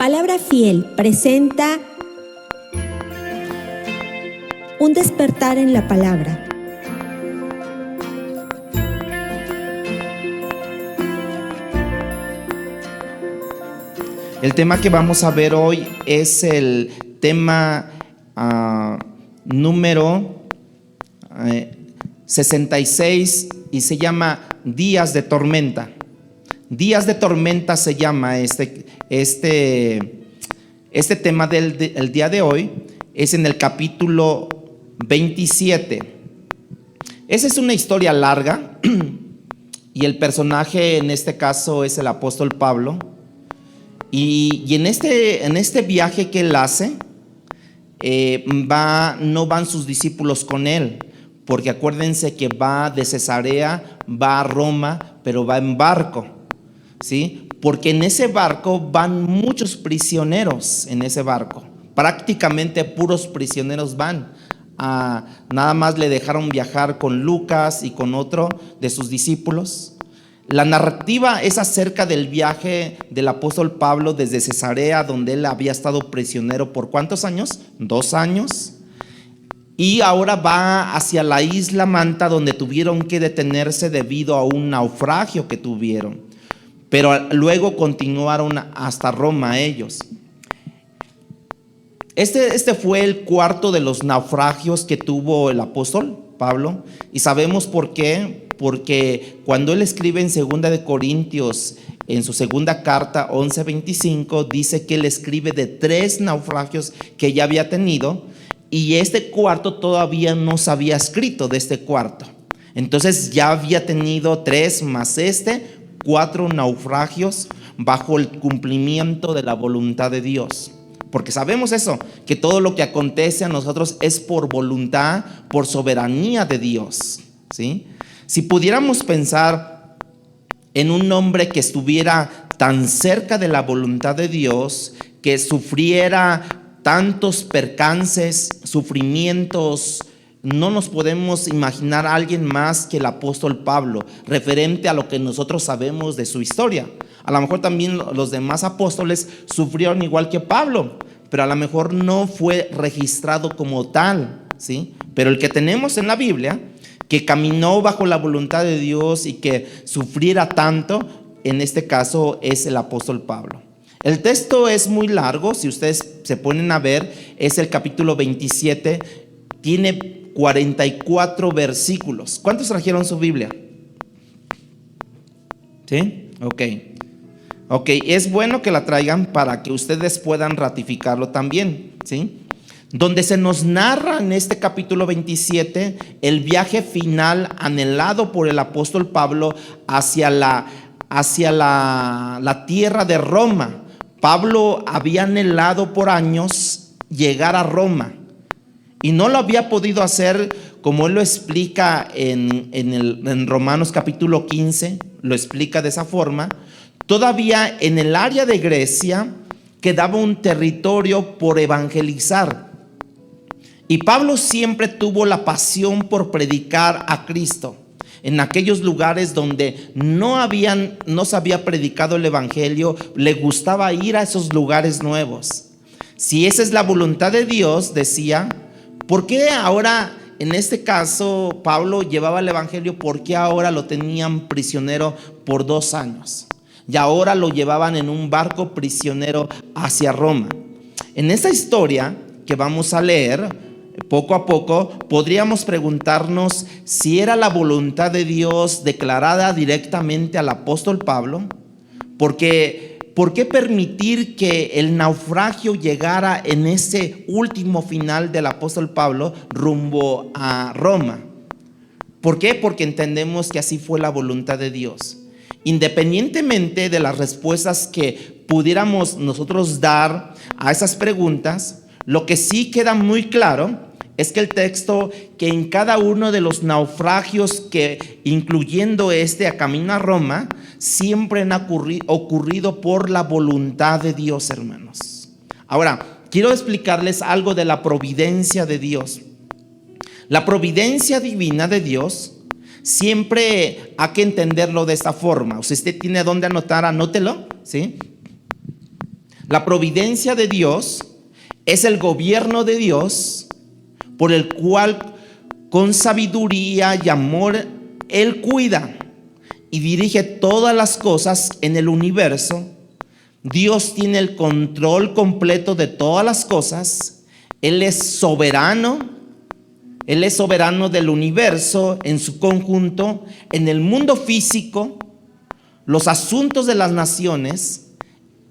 Palabra Fiel presenta un despertar en la palabra. El tema que vamos a ver hoy es el tema número 66 y se llama Días de Tormenta. Días de Tormenta se llama este tema del día de hoy. Es en el capítulo 27. Esa es una historia larga y el personaje en este caso es el apóstol Pablo. Y en este viaje que él hace, no van sus discípulos con él, porque acuérdense que va de Cesarea, va a Roma, pero va en barco, ¿sí? Porque en ese barco van muchos prisioneros, en ese barco, prácticamente puros prisioneros van. Nada más le dejaron viajar con Lucas y con otro de sus discípulos. La narrativa es acerca del viaje del apóstol Pablo desde Cesarea, donde él había estado prisionero por ¿cuántos años? 2 años. Y ahora va hacia la isla Manta, donde tuvieron que detenerse debido a un naufragio que tuvieron. Pero luego continuaron hasta Roma ellos. Este fue el cuarto de los naufragios que tuvo el apóstol Pablo. Y sabemos por qué. Porque cuando él escribe en 2 de Corintios, en su segunda carta 11:25, dice que él escribe de 3 naufragios que ya había tenido, y este cuarto todavía no se había escrito de este cuarto. Entonces ya había tenido 3 más 4 naufragios bajo el cumplimiento de la voluntad de Dios. Porque sabemos eso, que todo lo que acontece a nosotros es por voluntad, por soberanía de Dios, ¿sí? Si pudiéramos pensar en un hombre que estuviera tan cerca de la voluntad de Dios, que sufriera tantos percances, sufrimientos, no nos podemos imaginar a alguien más que el apóstol Pablo, referente a lo que nosotros sabemos de su historia. A lo mejor también los demás apóstoles sufrieron igual que Pablo, pero a lo mejor no fue registrado como tal, ¿sí? Pero el que tenemos en la Biblia, que caminó bajo la voluntad de Dios y que sufriera tanto, en este caso es el apóstol Pablo. El texto es muy largo, si ustedes se ponen a ver, es el capítulo 27, tiene 44 versículos. ¿Cuántos trajeron su Biblia? ¿Sí? Ok, es bueno que la traigan para que ustedes puedan ratificarlo también, ¿sí? Donde se nos narra en este capítulo 27 el viaje final anhelado por el apóstol Pablo hacia la tierra de Roma. Pablo había anhelado por años llegar a Roma y no lo había podido hacer, como él lo explica en Romanos capítulo 15, lo explica de esa forma. Todavía en el área de Grecia quedaba un territorio por evangelizar. Y Pablo siempre tuvo la pasión por predicar a Cristo en aquellos lugares donde no se había predicado el evangelio. Le gustaba ir a esos lugares nuevos. Si esa es la voluntad de Dios, decía, ¿por qué ahora en este caso Pablo llevaba el evangelio? ¿Por qué ahora lo tenían prisionero por 2 años? Y ahora lo llevaban en un barco prisionero hacia Roma. En esta historia que vamos a leer, poco a poco, podríamos preguntarnos si era la voluntad de Dios declarada directamente al apóstol Pablo. Porque, ¿por qué permitir que el naufragio llegara en ese último final del apóstol Pablo rumbo a Roma? ¿Por qué? Porque entendemos que así fue la voluntad de Dios. Independientemente de las respuestas que pudiéramos nosotros dar a esas preguntas, lo que sí queda muy claro es que el texto, que en cada uno de los naufragios, que incluyendo a camino a Roma, siempre han ocurrido por la voluntad de Dios, hermanos. Ahora, quiero explicarles algo de la providencia de Dios. La providencia divina de Dios siempre hay que entenderlo de esta forma. Si usted tiene dónde anotar, anótelo, ¿sí? La providencia de Dios es el gobierno de Dios por el cual con sabiduría y amor Él cuida y dirige todas las cosas en el universo. Dios tiene el control completo de todas las cosas. Él es soberano. Él es soberano del universo en su conjunto, en el mundo físico, los asuntos de las naciones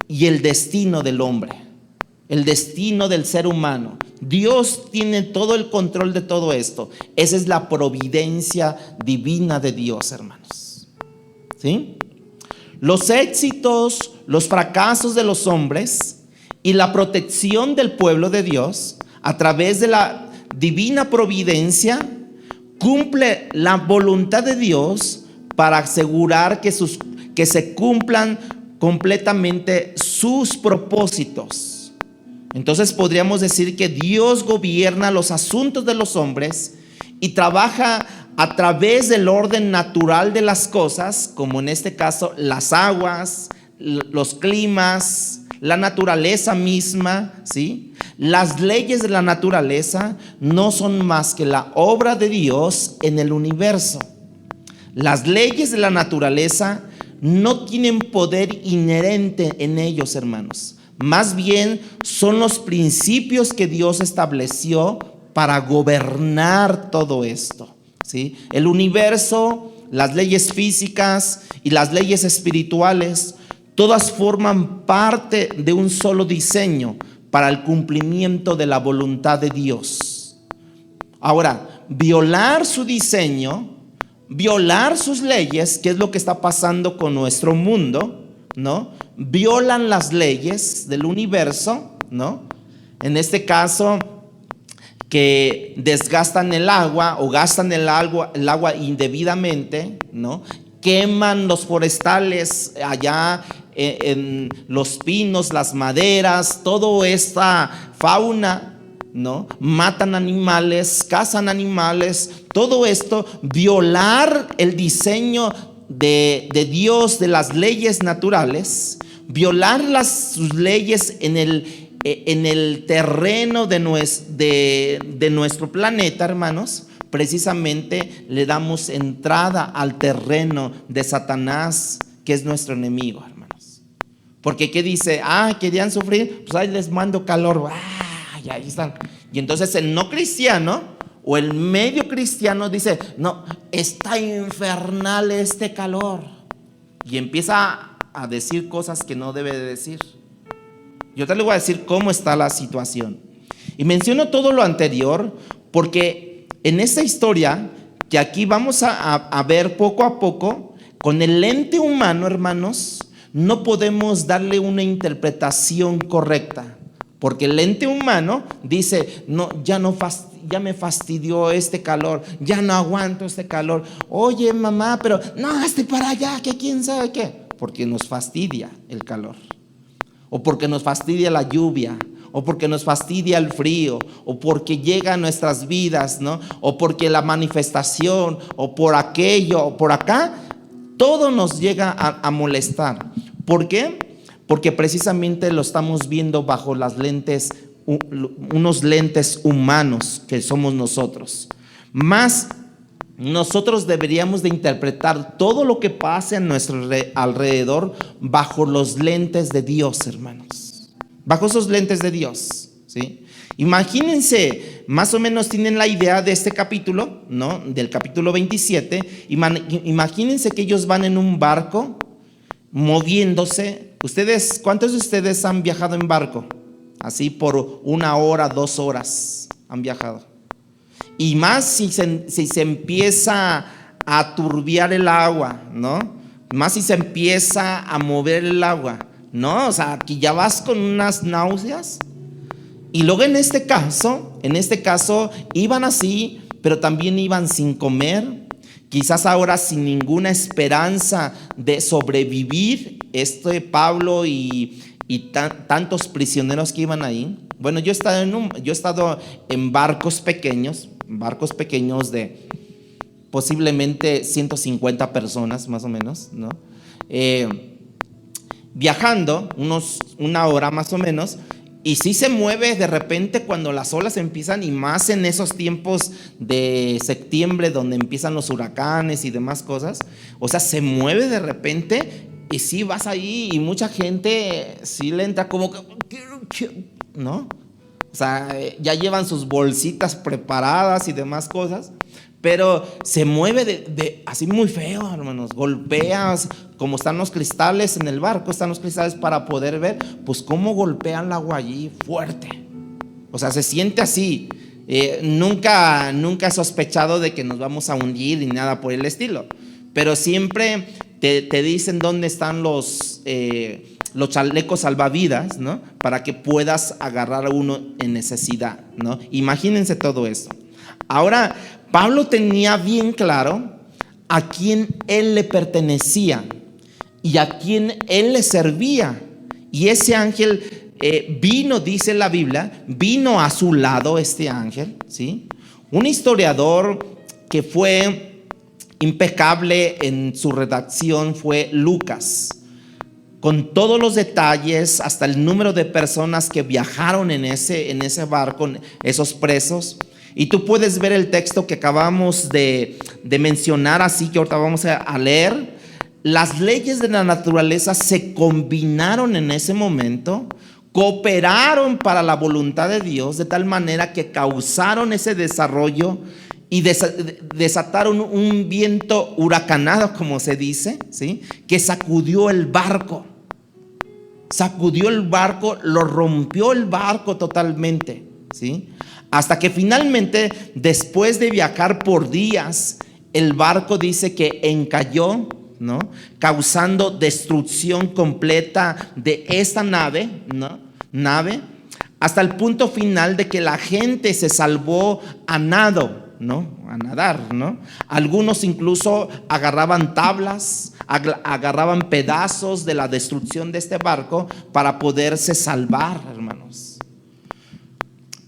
y el destino del hombre, el destino del ser humano. Dios tiene todo el control de todo esto. Esa es la providencia divina de Dios, hermanos. ¿Sí? Los éxitos, los fracasos de los hombres y la protección del pueblo de Dios a través de la divina providencia cumple la voluntad de Dios para asegurar que se cumplan completamente sus propósitos. Entonces podríamos decir que Dios gobierna los asuntos de los hombres y trabaja a través del orden natural de las cosas, como en este caso las aguas, los climas, la naturaleza misma, ¿sí? Las leyes de la naturaleza no son más que la obra de Dios en el universo. Las leyes de la naturaleza no tienen poder inherente en ellos, hermanos. Más bien son los principios que Dios estableció para gobernar todo esto, ¿sí? El universo, las leyes físicas y las leyes espirituales, todas forman parte de un solo diseño para el cumplimiento de la voluntad de Dios. Ahora, violar su diseño, violar sus leyes, que es lo que está pasando con nuestro mundo, ¿no? Violan las leyes del universo, ¿no? En este caso, que desgastan el agua o gastan el agua indebidamente, ¿no? Queman los forestales allá en los pinos, las maderas, toda esta fauna, ¿no? Matan animales, cazan animales, todo esto, violar el diseño de Dios, de las leyes naturales, violar sus leyes en el terreno de nuestro planeta, hermanos. Precisamente le damos entrada al terreno de Satanás, que es nuestro enemigo, hermanos. Porque ¿qué dice? ¿Querían sufrir? Pues ahí les mando calor. Y ahí están. Y entonces el no cristiano o el medio cristiano dice: no, está infernal este calor. Y empieza a decir cosas que no debe de decir. Yo te le voy a decir cómo está la situación. Y menciono todo lo anterior porque en esta historia que aquí vamos a ver poco a poco, con el lente humano, hermanos, no podemos darle una interpretación correcta. Porque el lente humano dice: no, ya me fastidió este calor, ya no aguanto este calor. Oye, mamá, pero no, hazte para allá, que quién sabe qué. Porque nos fastidia el calor, o porque nos fastidia la lluvia, o porque nos fastidia el frío, o porque llega a nuestras vidas, ¿no? O porque la manifestación, o por aquello, o por acá, todo nos llega a molestar. ¿Por qué? Porque precisamente lo estamos viendo bajo las lentes, unos lentes humanos que somos nosotros. Más nosotros deberíamos de interpretar todo lo que pase a nuestro alrededor bajo los lentes de Dios, hermanos. Bajo esos lentes de Dios, ¿sí? Imagínense, más o menos tienen la idea de este capítulo, ¿no? Del capítulo 27. Imagínense que ellos van en un barco moviéndose. ¿Cuántos de ustedes han viajado en barco? Así por 1 hora, 2 horas han viajado. Y más si se empieza a turbiar el agua, ¿no? Más si se empieza a mover el agua, ¿no? O sea, aquí ya vas con unas náuseas. Y luego en este caso iban así, pero también iban sin comer. Quizás ahora sin ninguna esperanza de sobrevivir. Pablo y tantos prisioneros que iban ahí. Bueno, yo he estado en barcos pequeños de posiblemente 150 personas más o menos, ¿no? viajando una hora más o menos, y sí se mueve de repente cuando las olas empiezan, y más en esos tiempos de septiembre donde empiezan los huracanes y demás cosas. O sea, se mueve de repente y sí vas ahí y mucha gente sí le entra como que, ¿no? O sea, ya llevan sus bolsitas preparadas y demás cosas, pero se mueve de así muy feo, hermanos. Golpeas, como están los cristales en el barco, están los cristales para poder ver, pues cómo golpean el agua allí fuerte. O sea, se siente así. Nunca he sospechado de que nos vamos a hundir ni nada por el estilo, pero siempre te dicen dónde están los chalecos salvavidas, ¿no? Para que puedas agarrar a uno en necesidad, ¿no? Imagínense todo esto. Ahora, Pablo tenía bien claro a quién él le pertenecía y a quién él le servía. Y ese ángel vino, dice la Biblia, vino a su lado este ángel, ¿sí? Un historiador que fue impecable en su redacción fue Lucas, con todos los detalles, hasta el número de personas que viajaron en ese barco, esos presos. Y tú puedes ver el texto que acabamos de mencionar, así que ahorita vamos a leer. Las leyes de la naturaleza se combinaron en ese momento, cooperaron para la voluntad de Dios, de tal manera que causaron ese desarrollo y desataron un viento huracanado, como se dice, ¿sí? Que sacudió el barco. Sacudió el barco, lo rompió el barco totalmente, ¿sí? Hasta que finalmente, después de viajar por días, el barco dice que encalló, ¿no? Causando destrucción completa de esta nave, ¿no? Hasta el punto final de que la gente se salvó a nado, ¿no? A nadar, ¿no? Algunos incluso agarraban tablas, agarraban pedazos de la destrucción de este barco para poderse salvar, hermanos.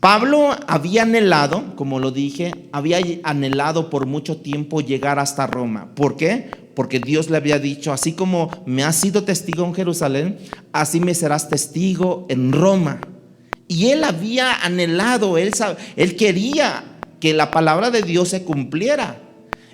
Pablo había anhelado, como lo dije, había anhelado por mucho tiempo llegar hasta Roma. ¿Por qué? Porque Dios le había dicho, así como me has sido testigo en Jerusalén, así me serás testigo en Roma. Y él había anhelado, él quería que la palabra de Dios se cumpliera.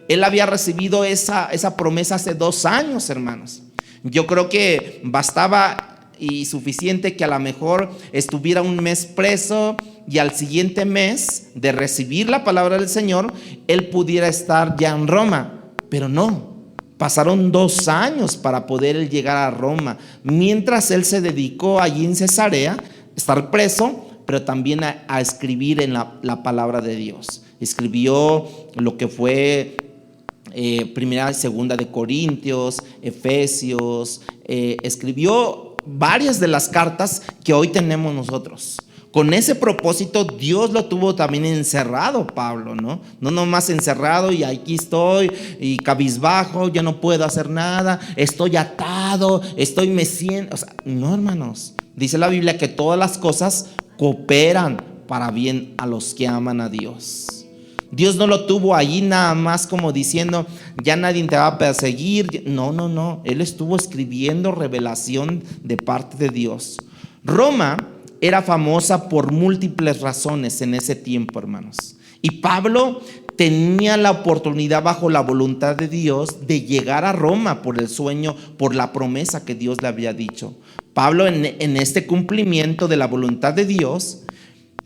Él había recibido esa promesa hace 2 años, hermanos. Yo creo que bastaba y suficiente que a lo mejor estuviera un mes preso y al siguiente mes de recibir la palabra del Señor, él pudiera estar ya en Roma. Pero no, pasaron 2 años para poder llegar a Roma, mientras él se dedicó allí en Cesarea, estar preso, pero también a escribir en la palabra de Dios. Escribió lo que fue primera y segunda de Corintios, Efesios, escribió varias de las cartas que hoy tenemos nosotros. Con ese propósito Dios lo tuvo también encerrado, Pablo, ¿no? No nomás encerrado y aquí estoy y cabizbajo, ya no puedo hacer nada, estoy atado, estoy meciendo. O sea, no, hermanos. Dice la Biblia que todas las cosas cooperan para bien a los que aman a Dios. Dios no lo tuvo allí nada más como diciendo, ya nadie te va a perseguir. No. Él estuvo escribiendo revelación de parte de Dios. Roma era famosa por múltiples razones en ese tiempo, hermanos. Y Pablo tenía la oportunidad, bajo la voluntad de Dios, de llegar a Roma por el sueño, por la promesa que Dios le había dicho. Pablo, en este cumplimiento de la voluntad de Dios,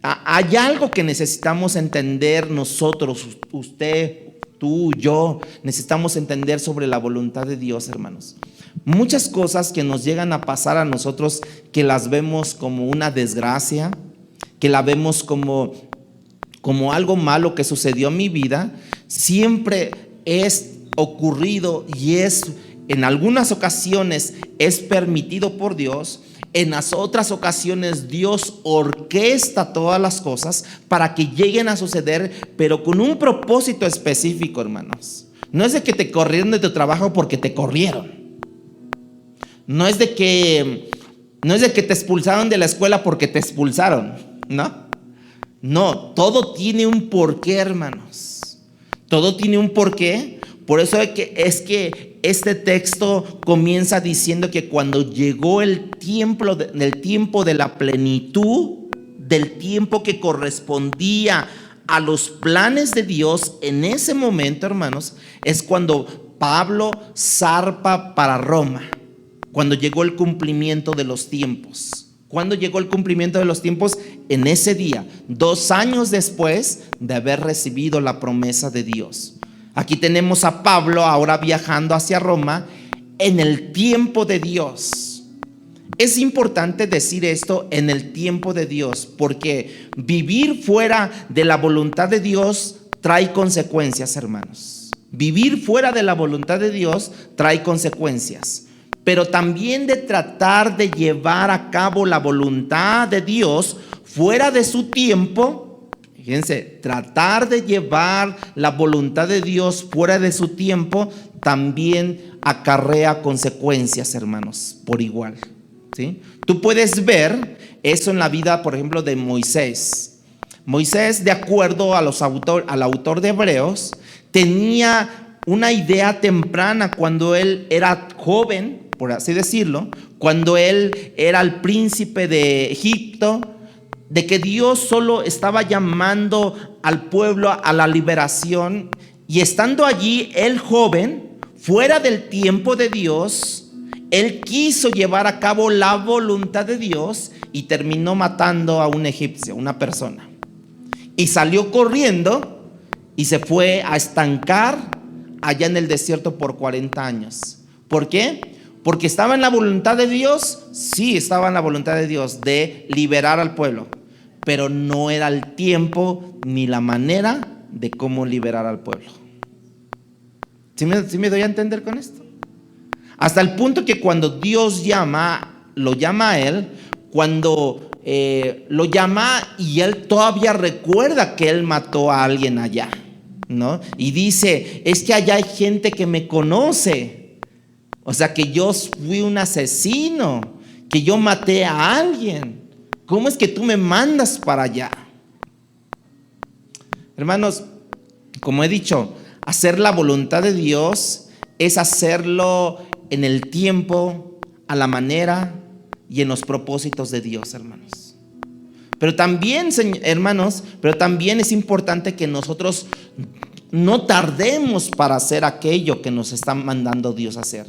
hay algo que necesitamos entender nosotros, usted, tú, yo, necesitamos entender sobre la voluntad de Dios, hermanos. Muchas cosas que nos llegan a pasar a nosotros, que las vemos como una desgracia, que la vemos como algo malo que sucedió en mi vida, siempre es ocurrido y es, en algunas ocasiones, es permitido por Dios. En las otras ocasiones Dios orquesta todas las cosas para que lleguen a suceder, pero con un propósito específico, hermanos. No es de que te corrieron de tu trabajo porque te corrieron. No es de que te expulsaron de la escuela porque te expulsaron, ¿no? No, todo tiene un porqué, hermanos. Todo tiene un porqué. Por eso es que este texto comienza diciendo que cuando llegó el tiempo de la plenitud, del tiempo que correspondía a los planes de Dios, en ese momento, hermanos, es cuando Pablo zarpa para Roma, cuando llegó el cumplimiento de los tiempos. ¿Cuándo llegó el cumplimiento de los tiempos? En ese día, 2 años después de haber recibido la promesa de Dios. Aquí tenemos a Pablo ahora viajando hacia Roma en el tiempo de Dios. Es importante decir esto, en el tiempo de Dios, porque vivir fuera de la voluntad de Dios trae consecuencias, hermanos. Vivir fuera de la voluntad de Dios trae consecuencias. Pero también de tratar de llevar a cabo la voluntad de Dios fuera de su tiempo. Fíjense, tratar de llevar la voluntad de Dios fuera de su tiempo también acarrea consecuencias, hermanos, por igual, ¿sí? Tú puedes ver eso en la vida, por ejemplo, de Moisés. Moisés, de acuerdo al autor de Hebreos, tenía una idea temprana cuando él era joven, por así decirlo, cuando él era el príncipe de Egipto, de que Dios solo estaba llamando al pueblo a la liberación, y estando allí él joven, fuera del tiempo de Dios, él quiso llevar a cabo la voluntad de Dios y terminó matando a un egipcio, una persona, y salió corriendo y se fue a estancar allá en el desierto por 40 años. ¿Por qué? Porque estaba en la voluntad de Dios. Sí, estaba en la voluntad de Dios de liberar al pueblo, pero no era el tiempo ni la manera de cómo liberar al pueblo. ¿Sí me doy a entender con esto? Hasta el punto que cuando Dios lo llama a él, cuando lo llama y él todavía recuerda que él mató a alguien allá, ¿no? Y dice, es que allá hay gente que me conoce. O sea, que yo fui un asesino, que yo maté a alguien. ¿Cómo es que tú me mandas para allá? Hermanos, como he dicho, hacer la voluntad de Dios es hacerlo en el tiempo, a la manera y en los propósitos de Dios, hermanos. Pero también, hermanos, es importante que nosotros no tardemos para hacer aquello que nos está mandando Dios a hacer.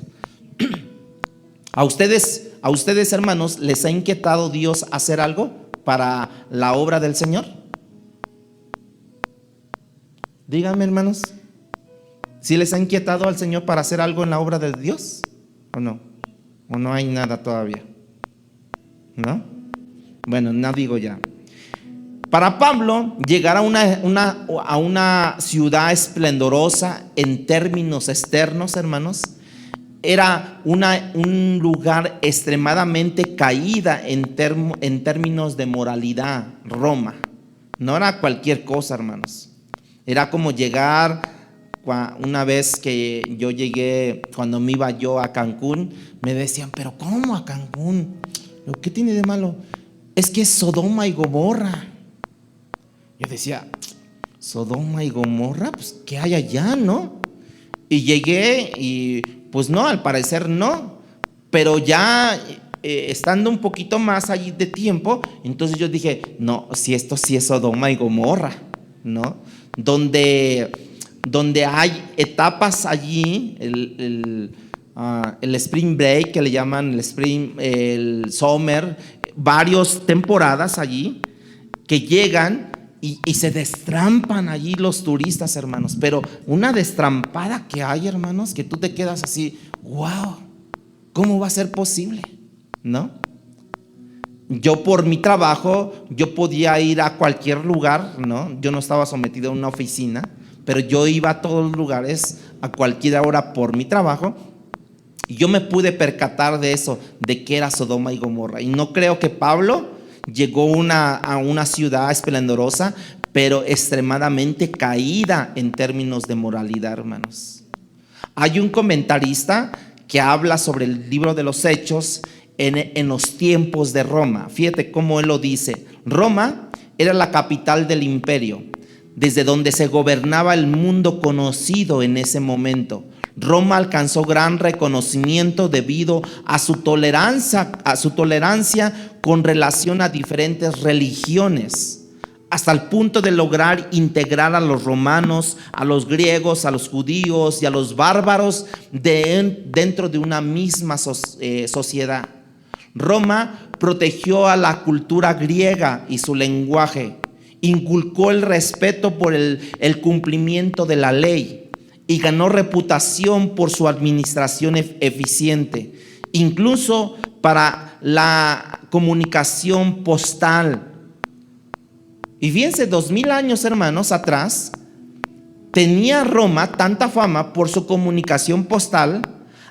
A ustedes, hermanos, ¿les ha inquietado Dios hacer algo para la obra del Señor? Díganme, hermanos, ¿si les ha inquietado al Señor para hacer algo en la obra de Dios? ¿O no? ¿O no hay nada todavía? ¿No? Bueno, no digo ya. Para Pablo, llegar a una ciudad esplendorosa en términos externos, hermanos, era un lugar extremadamente caída en términos de moralidad. Roma no era cualquier cosa, hermanos. Era como llegar, una vez que yo llegué, cuando me iba yo a Cancún, me decían, pero ¿cómo a Cancún? ¿Qué tiene de malo? Es que es Sodoma y Gomorra. Yo decía, Sodoma y Gomorra, pues ¿qué hay allá, no? Y llegué y pues no, al parecer no, pero ya estando un poquito más allí de tiempo, entonces yo dije, no, si esto sí es Sodoma y Gomorra, ¿no? Donde hay etapas allí, el Spring Break, que le llaman el Summer, varias temporadas allí, que llegan y se destrampan allí los turistas, hermanos. Pero una destrampada que hay, hermanos, que tú te quedas así, wow, ¿cómo va a ser posible? ¿No? Yo por mi trabajo, yo podía ir a cualquier lugar, ¿no? Yo no estaba sometido a una oficina, pero yo iba a todos los lugares a cualquier hora por mi trabajo. Y yo me pude percatar de eso, de que era Sodoma y Gomorra. Y no creo que Pablo llegó a una ciudad esplendorosa, pero extremadamente caída en términos de moralidad, hermanos. Hay un comentarista que habla sobre el libro de los Hechos en los tiempos de Roma. Fíjate cómo él lo dice. Roma era la capital del imperio, desde donde se gobernaba el mundo conocido en ese momento. Roma alcanzó gran reconocimiento debido a su tolerancia con relación a diferentes religiones, hasta el punto de lograr integrar a los romanos, a los griegos, a los judíos y a los bárbaros dentro de una misma sociedad. Roma protegió a la cultura griega y su lenguaje, inculcó el respeto por el cumplimiento de la ley y ganó reputación por su administración eficiente, incluso para la comunicación postal. Y fíjense, 2000 años, hermanos, atrás, tenía Roma tanta fama por su comunicación postal.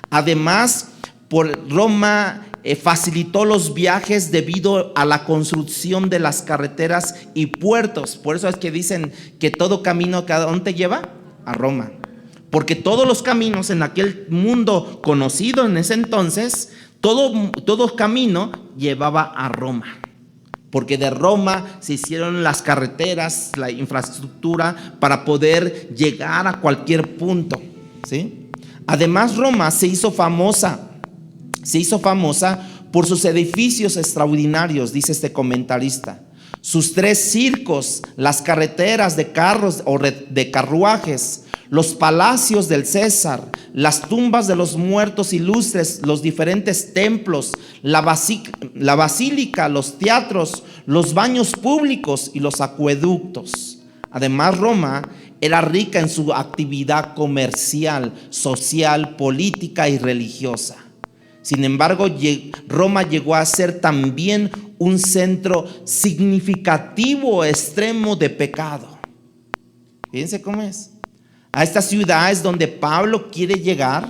Además, por Roma facilitó los viajes debido a la construcción de las carreteras y puertos. Por eso es que dicen que todo camino, ¿a dónde te lleva? A Roma. Porque todos los caminos en aquel mundo conocido en ese entonces, todo camino llevaba a Roma. Porque de Roma se hicieron las carreteras, la infraestructura para poder llegar a cualquier punto, ¿sí? Además, Roma se hizo famosa por sus edificios extraordinarios, dice este comentarista. Sus 3 circos, las carreteras de carros o de carruajes, los palacios del César, las tumbas de los muertos ilustres, los diferentes templos, la basílica, los teatros, los baños públicos y los acueductos. Además, Roma era rica en su actividad comercial, social, política y religiosa. Sin embargo, Roma llegó a ser también un centro significativo extremo de pecado. Fíjense cómo es. A esta ciudad es donde Pablo quiere llegar,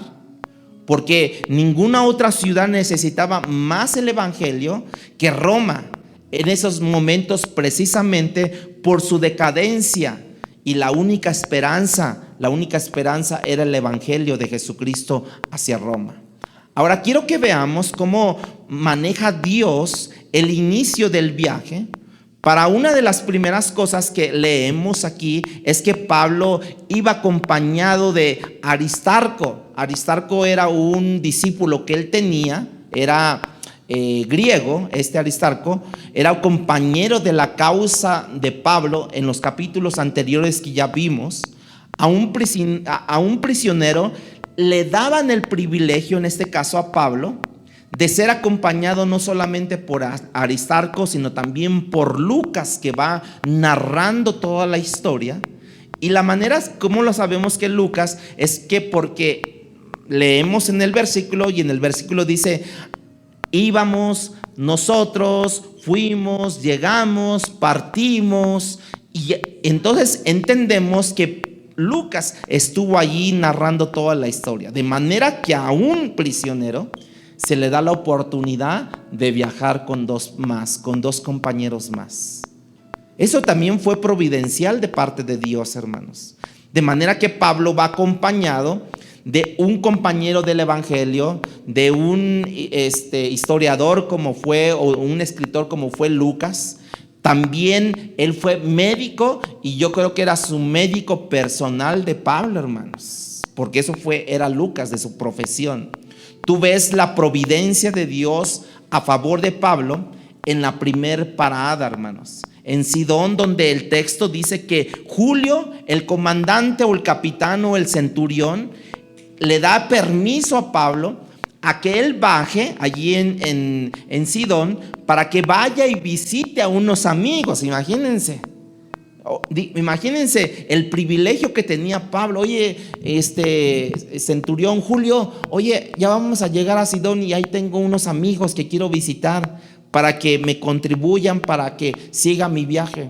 porque ninguna otra ciudad necesitaba más el evangelio que Roma en esos momentos, precisamente por su decadencia, y la única esperanza era el evangelio de Jesucristo hacia Roma. Ahora quiero que veamos cómo maneja Dios el inicio del viaje. Para una de las primeras cosas que leemos aquí es que Pablo iba acompañado de Aristarco. Aristarco era un discípulo que él tenía, era griego. Este Aristarco era compañero de la causa de Pablo en los capítulos anteriores que ya vimos. A un prisionero le daban el privilegio, en este caso a Pablo, de ser acompañado no solamente por Aristarco, sino también por Lucas, que va narrando toda la historia. Y la manera como lo sabemos que Lucas es que porque leemos en el versículo, y en el versículo dice: íbamos, nosotros fuimos, llegamos, partimos. Y entonces entendemos que Lucas estuvo allí narrando toda la historia, de manera que a un prisionero se le da la oportunidad de viajar con dos compañeros más. Eso también fue providencial de parte de Dios, hermanos. De manera que Pablo va acompañado de un compañero del evangelio, de un historiador como fue, o un escritor como fue Lucas. También él fue médico, y yo creo que era su médico personal de Pablo, hermanos, porque era Lucas, de su profesión. Tú ves la providencia de Dios a favor de Pablo en la primer parada, hermanos, en Sidón, donde el texto dice que Julio, el comandante o el capitán o el centurión, le da permiso a Pablo a que él baje allí en Sidón, para que vaya y visite a unos amigos. Imagínense el privilegio que tenía Pablo. Oye, centurión Julio, oye, ya vamos a llegar a Sidón y ahí tengo unos amigos que quiero visitar para que me contribuyan, para que siga mi viaje.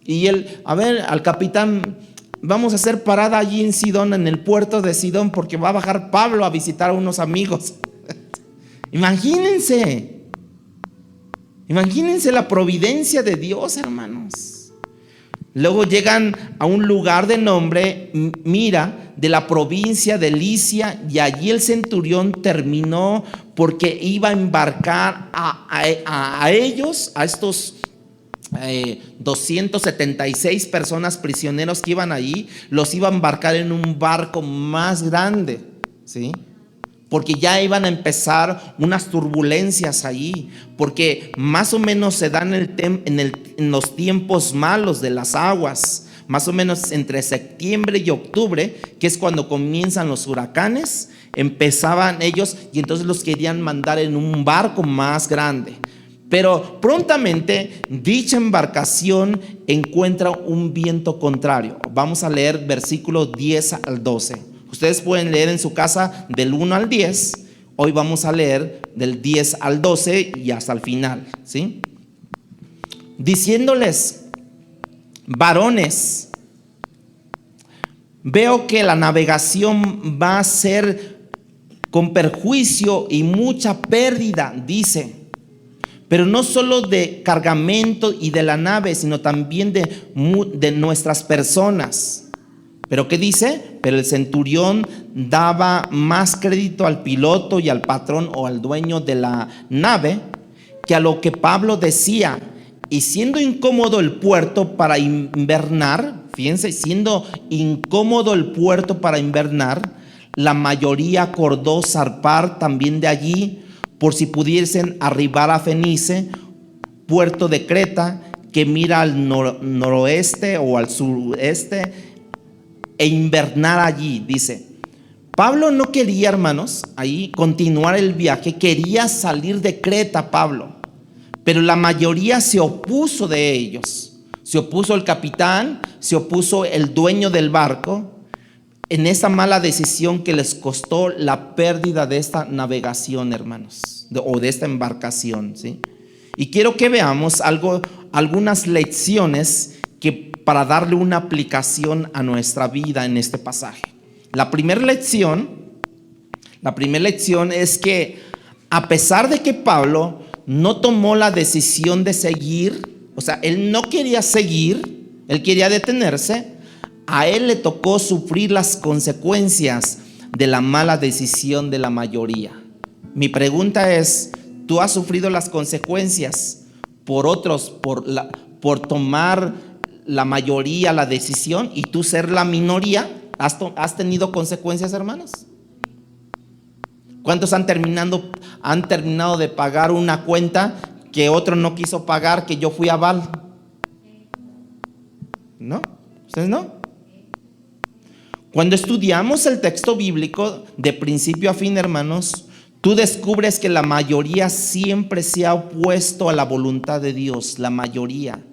Y él, a ver, al capitán: vamos a hacer parada allí en Sidón, en el puerto de Sidón, porque va a bajar Pablo a visitar a unos amigos. Imagínense la providencia de Dios, hermanos. Luego llegan a un lugar de nombre Mira, de la provincia de Licia, y allí el centurión terminó, porque iba a embarcar a estos 276 personas prisioneros que iban allí, los iba a embarcar en un barco más grande. ¿sí? Porque ya iban a empezar unas turbulencias ahí, porque más o menos se dan en los tiempos malos de las aguas, más o menos entre septiembre y octubre, que es cuando comienzan los huracanes. Empezaban ellos y entonces los querían mandar en un barco más grande. Pero prontamente dicha embarcación encuentra un viento contrario. Vamos a leer versículos 10 al 12. Ustedes pueden leer en su casa del 1 al 10. Hoy vamos a leer del 10 al 12 y hasta el final, ¿sí? Diciéndoles: varones, veo que la navegación va a ser con perjuicio y mucha pérdida, dice. Pero no solo de cargamento y de la nave, sino también de nuestras personas. ¿Pero qué dice? Pero el centurión daba más crédito al piloto y al patrón o al dueño de la nave que a lo que Pablo decía. Y siendo incómodo el puerto para invernar, fíjense, siendo incómodo el puerto para invernar, la mayoría acordó zarpar también de allí, por si pudiesen arribar a Fenice, puerto de Creta, que mira al noroeste o al sureste, e invernar allí. Dice, Pablo no quería, hermanos, ahí continuar el viaje, quería salir de Creta Pablo, pero la mayoría se opuso de ellos. Se opuso el capitán, se opuso el dueño del barco, en esa mala decisión que les costó la pérdida de esta navegación, hermanos, o de esta embarcación, ¿sí? Y quiero que veamos algunas lecciones que para darle una aplicación a nuestra vida en este pasaje. La primera lección es que a pesar de que Pablo no tomó la decisión de seguir, o sea, él no quería seguir, él quería detenerse, a él le tocó sufrir las consecuencias de la mala decisión de la mayoría. Mi pregunta es, ¿tú has sufrido las consecuencias por otros, por tomar la mayoría la decisión y tú ser la minoría? ¿Has tenido consecuencias, hermanos? ¿Cuántos han terminado de pagar una cuenta que otro no quiso pagar, que yo fui aval? ¿No? ¿Ustedes no? Cuando estudiamos el texto bíblico de principio a fin, hermanos, tú descubres que la mayoría siempre se ha opuesto a la voluntad de Dios, la mayoría.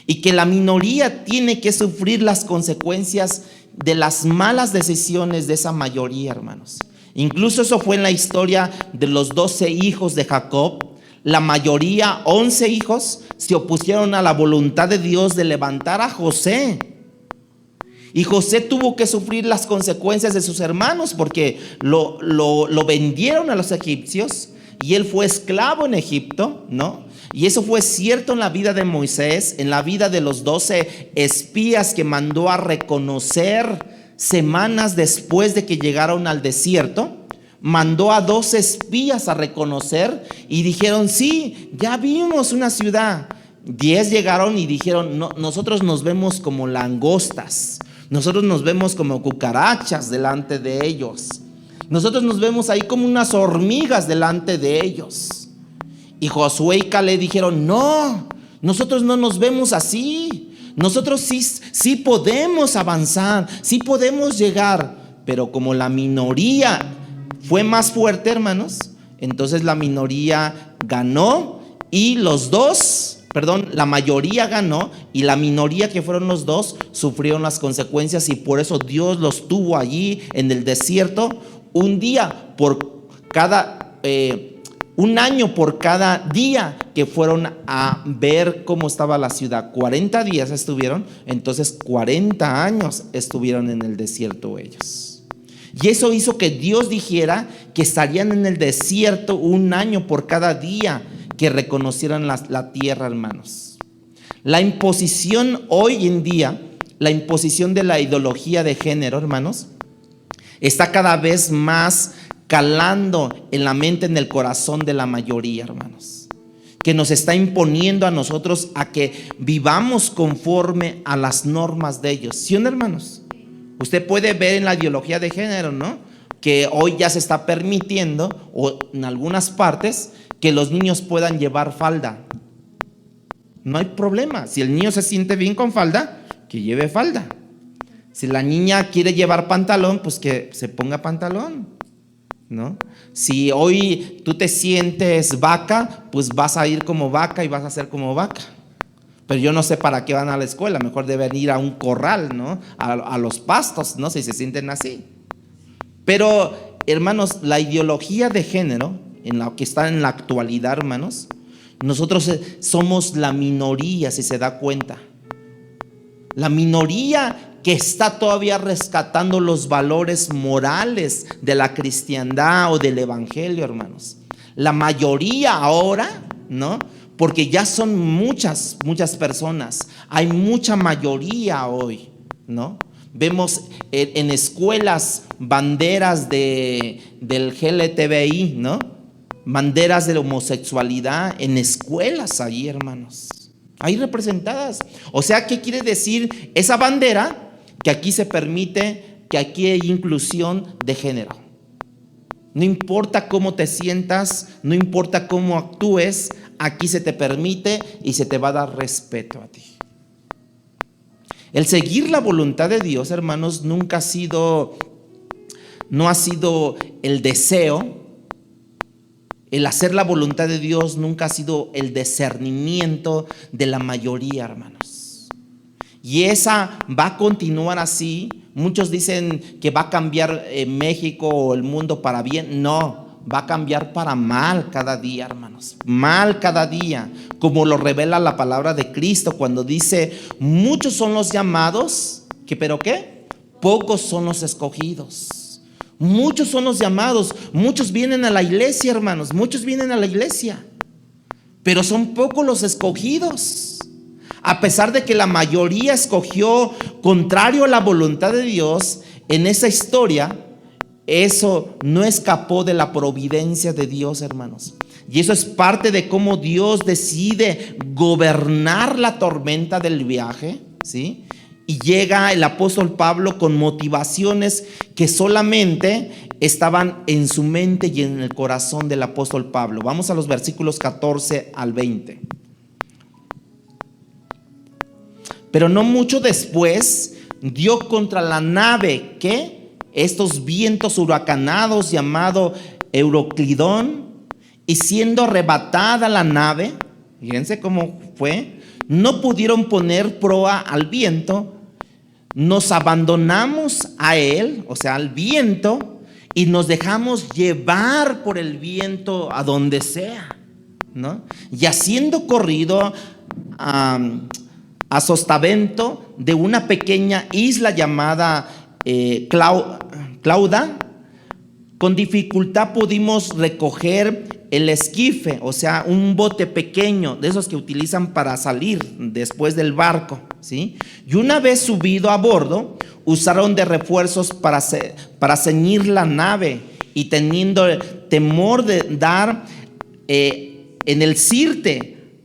Y que la minoría tiene que sufrir las consecuencias de las malas decisiones de esa mayoría, hermanos. Incluso eso fue en la historia de los 12 hijos de Jacob. La mayoría, 11 hijos, se opusieron a la voluntad de Dios de levantar a José. Y José tuvo que sufrir las consecuencias de sus hermanos porque lo vendieron a los egipcios y él fue esclavo en Egipto, ¿no? Y eso fue cierto en la vida de Moisés, en la vida de los 12 espías que mandó a reconocer semanas después de que llegaron al desierto. Mandó a 12 espías a reconocer y dijeron, sí, ya vimos una ciudad. 10 llegaron y dijeron, no, nosotros nos vemos como langostas. Nosotros nos vemos como cucarachas delante de ellos. Nosotros nos vemos ahí como unas hormigas delante de ellos. Y Josué y Caleb dijeron, no, nosotros no nos vemos así. Nosotros sí podemos avanzar, sí podemos llegar. Pero como la minoría fue más fuerte, hermanos, entonces la minoría ganó y la mayoría ganó y la minoría, que fueron los dos, sufrieron las consecuencias, y por eso Dios los tuvo allí en el desierto un año por cada día que fueron a ver cómo estaba la ciudad. 40 días estuvieron, entonces 40 años estuvieron en el desierto ellos. Y eso hizo que Dios dijera que estarían en el desierto un año por cada día que reconocieran la tierra, hermanos. La imposición hoy en día, la imposición de la ideología de género, hermanos, está cada vez más calando en la mente, en el corazón de la mayoría, hermanos, que nos está imponiendo a nosotros a que vivamos conforme a las normas de ellos. ¿Sí o no, hermanos? Usted puede ver en la ideología de género, ¿no? que hoy ya se está permitiendo, o en algunas partes, que los niños puedan llevar falda. No hay problema. Si el niño se siente bien con falda, que lleve falda. Si la niña quiere llevar pantalón, pues que se ponga pantalón, ¿no? Si hoy tú te sientes vaca, pues vas a ir como vaca y vas a ser como vaca. Pero yo no sé para qué van a la escuela, mejor deben ir a un corral, ¿no? A los pastos, ¿no? Si se sienten así. Pero, hermanos, la ideología de género, en la que está en la actualidad, hermanos, nosotros somos la minoría, si se da cuenta. La minoría que está todavía rescatando los valores morales de la cristiandad o del evangelio, hermanos. La mayoría ahora, ¿no? Porque ya son muchas personas. Hay mucha mayoría hoy, ¿no? Vemos en escuelas banderas del LGTBI, ¿no? Banderas de la homosexualidad en escuelas ahí, hermanos. Ahí representadas. O sea, ¿qué quiere decir esa bandera? Que aquí se permite, que aquí hay inclusión de género. No importa cómo te sientas, no importa cómo actúes, aquí se te permite y se te va a dar respeto a ti. El seguir la voluntad de Dios, hermanos, no ha sido el deseo. El hacer la voluntad de Dios nunca ha sido el discernimiento de la mayoría, hermanos. Y esa va a continuar así. Muchos dicen que va a cambiar México o el mundo para bien. No, va a cambiar para mal cada día, hermanos. Mal cada día, como lo revela la palabra de Cristo cuando dice: muchos son los llamados, ¿pero qué? Pocos son los escogidos. Muchos son los llamados, muchos vienen a la iglesia, hermanos, muchos vienen a la iglesia, pero son pocos los escogidos. A pesar de que la mayoría escogió contrario a la voluntad de Dios, en esa historia, eso no escapó de la providencia de Dios, hermanos. Y eso es parte de cómo Dios decide gobernar la tormenta del viaje, ¿sí? Y llega el apóstol Pablo con motivaciones que solamente estaban en su mente y en el corazón del apóstol Pablo. Vamos a los versículos 14 al 20. Pero no mucho después dio contra la nave que estos vientos huracanados llamado Euroclidón, y siendo arrebatada la nave, fíjense cómo fue, no pudieron poner proa al viento, nos abandonamos a él, o sea, al viento, y nos dejamos llevar por el viento a donde sea, ¿no? Y haciendo corrido a sotavento de una pequeña isla llamada Clauda, con dificultad pudimos recoger el esquife, o sea, un bote pequeño, de esos que utilizan para salir después del barco, ¿sí? Y una vez subido a bordo, usaron de refuerzos para ceñir la nave, y teniendo temor de dar en el sirte,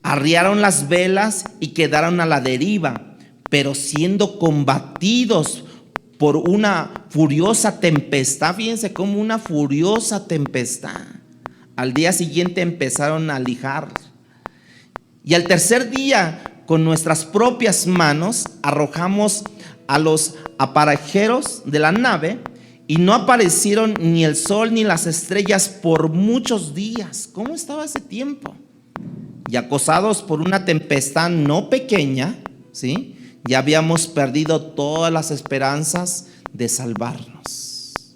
arriaron las velas y quedaron a la deriva, pero siendo combatidos por una furiosa tempestad. Fíjense cómo una furiosa tempestad. Al día siguiente empezaron a lijar, y al tercer día con nuestras propias manos arrojamos a los aparejeros de la nave, y no aparecieron ni el sol ni las estrellas por muchos días. ¿Cómo estaba ese tiempo? Y acosados por una tempestad no pequeña, ¿sí? Ya habíamos perdido todas las esperanzas de salvarnos.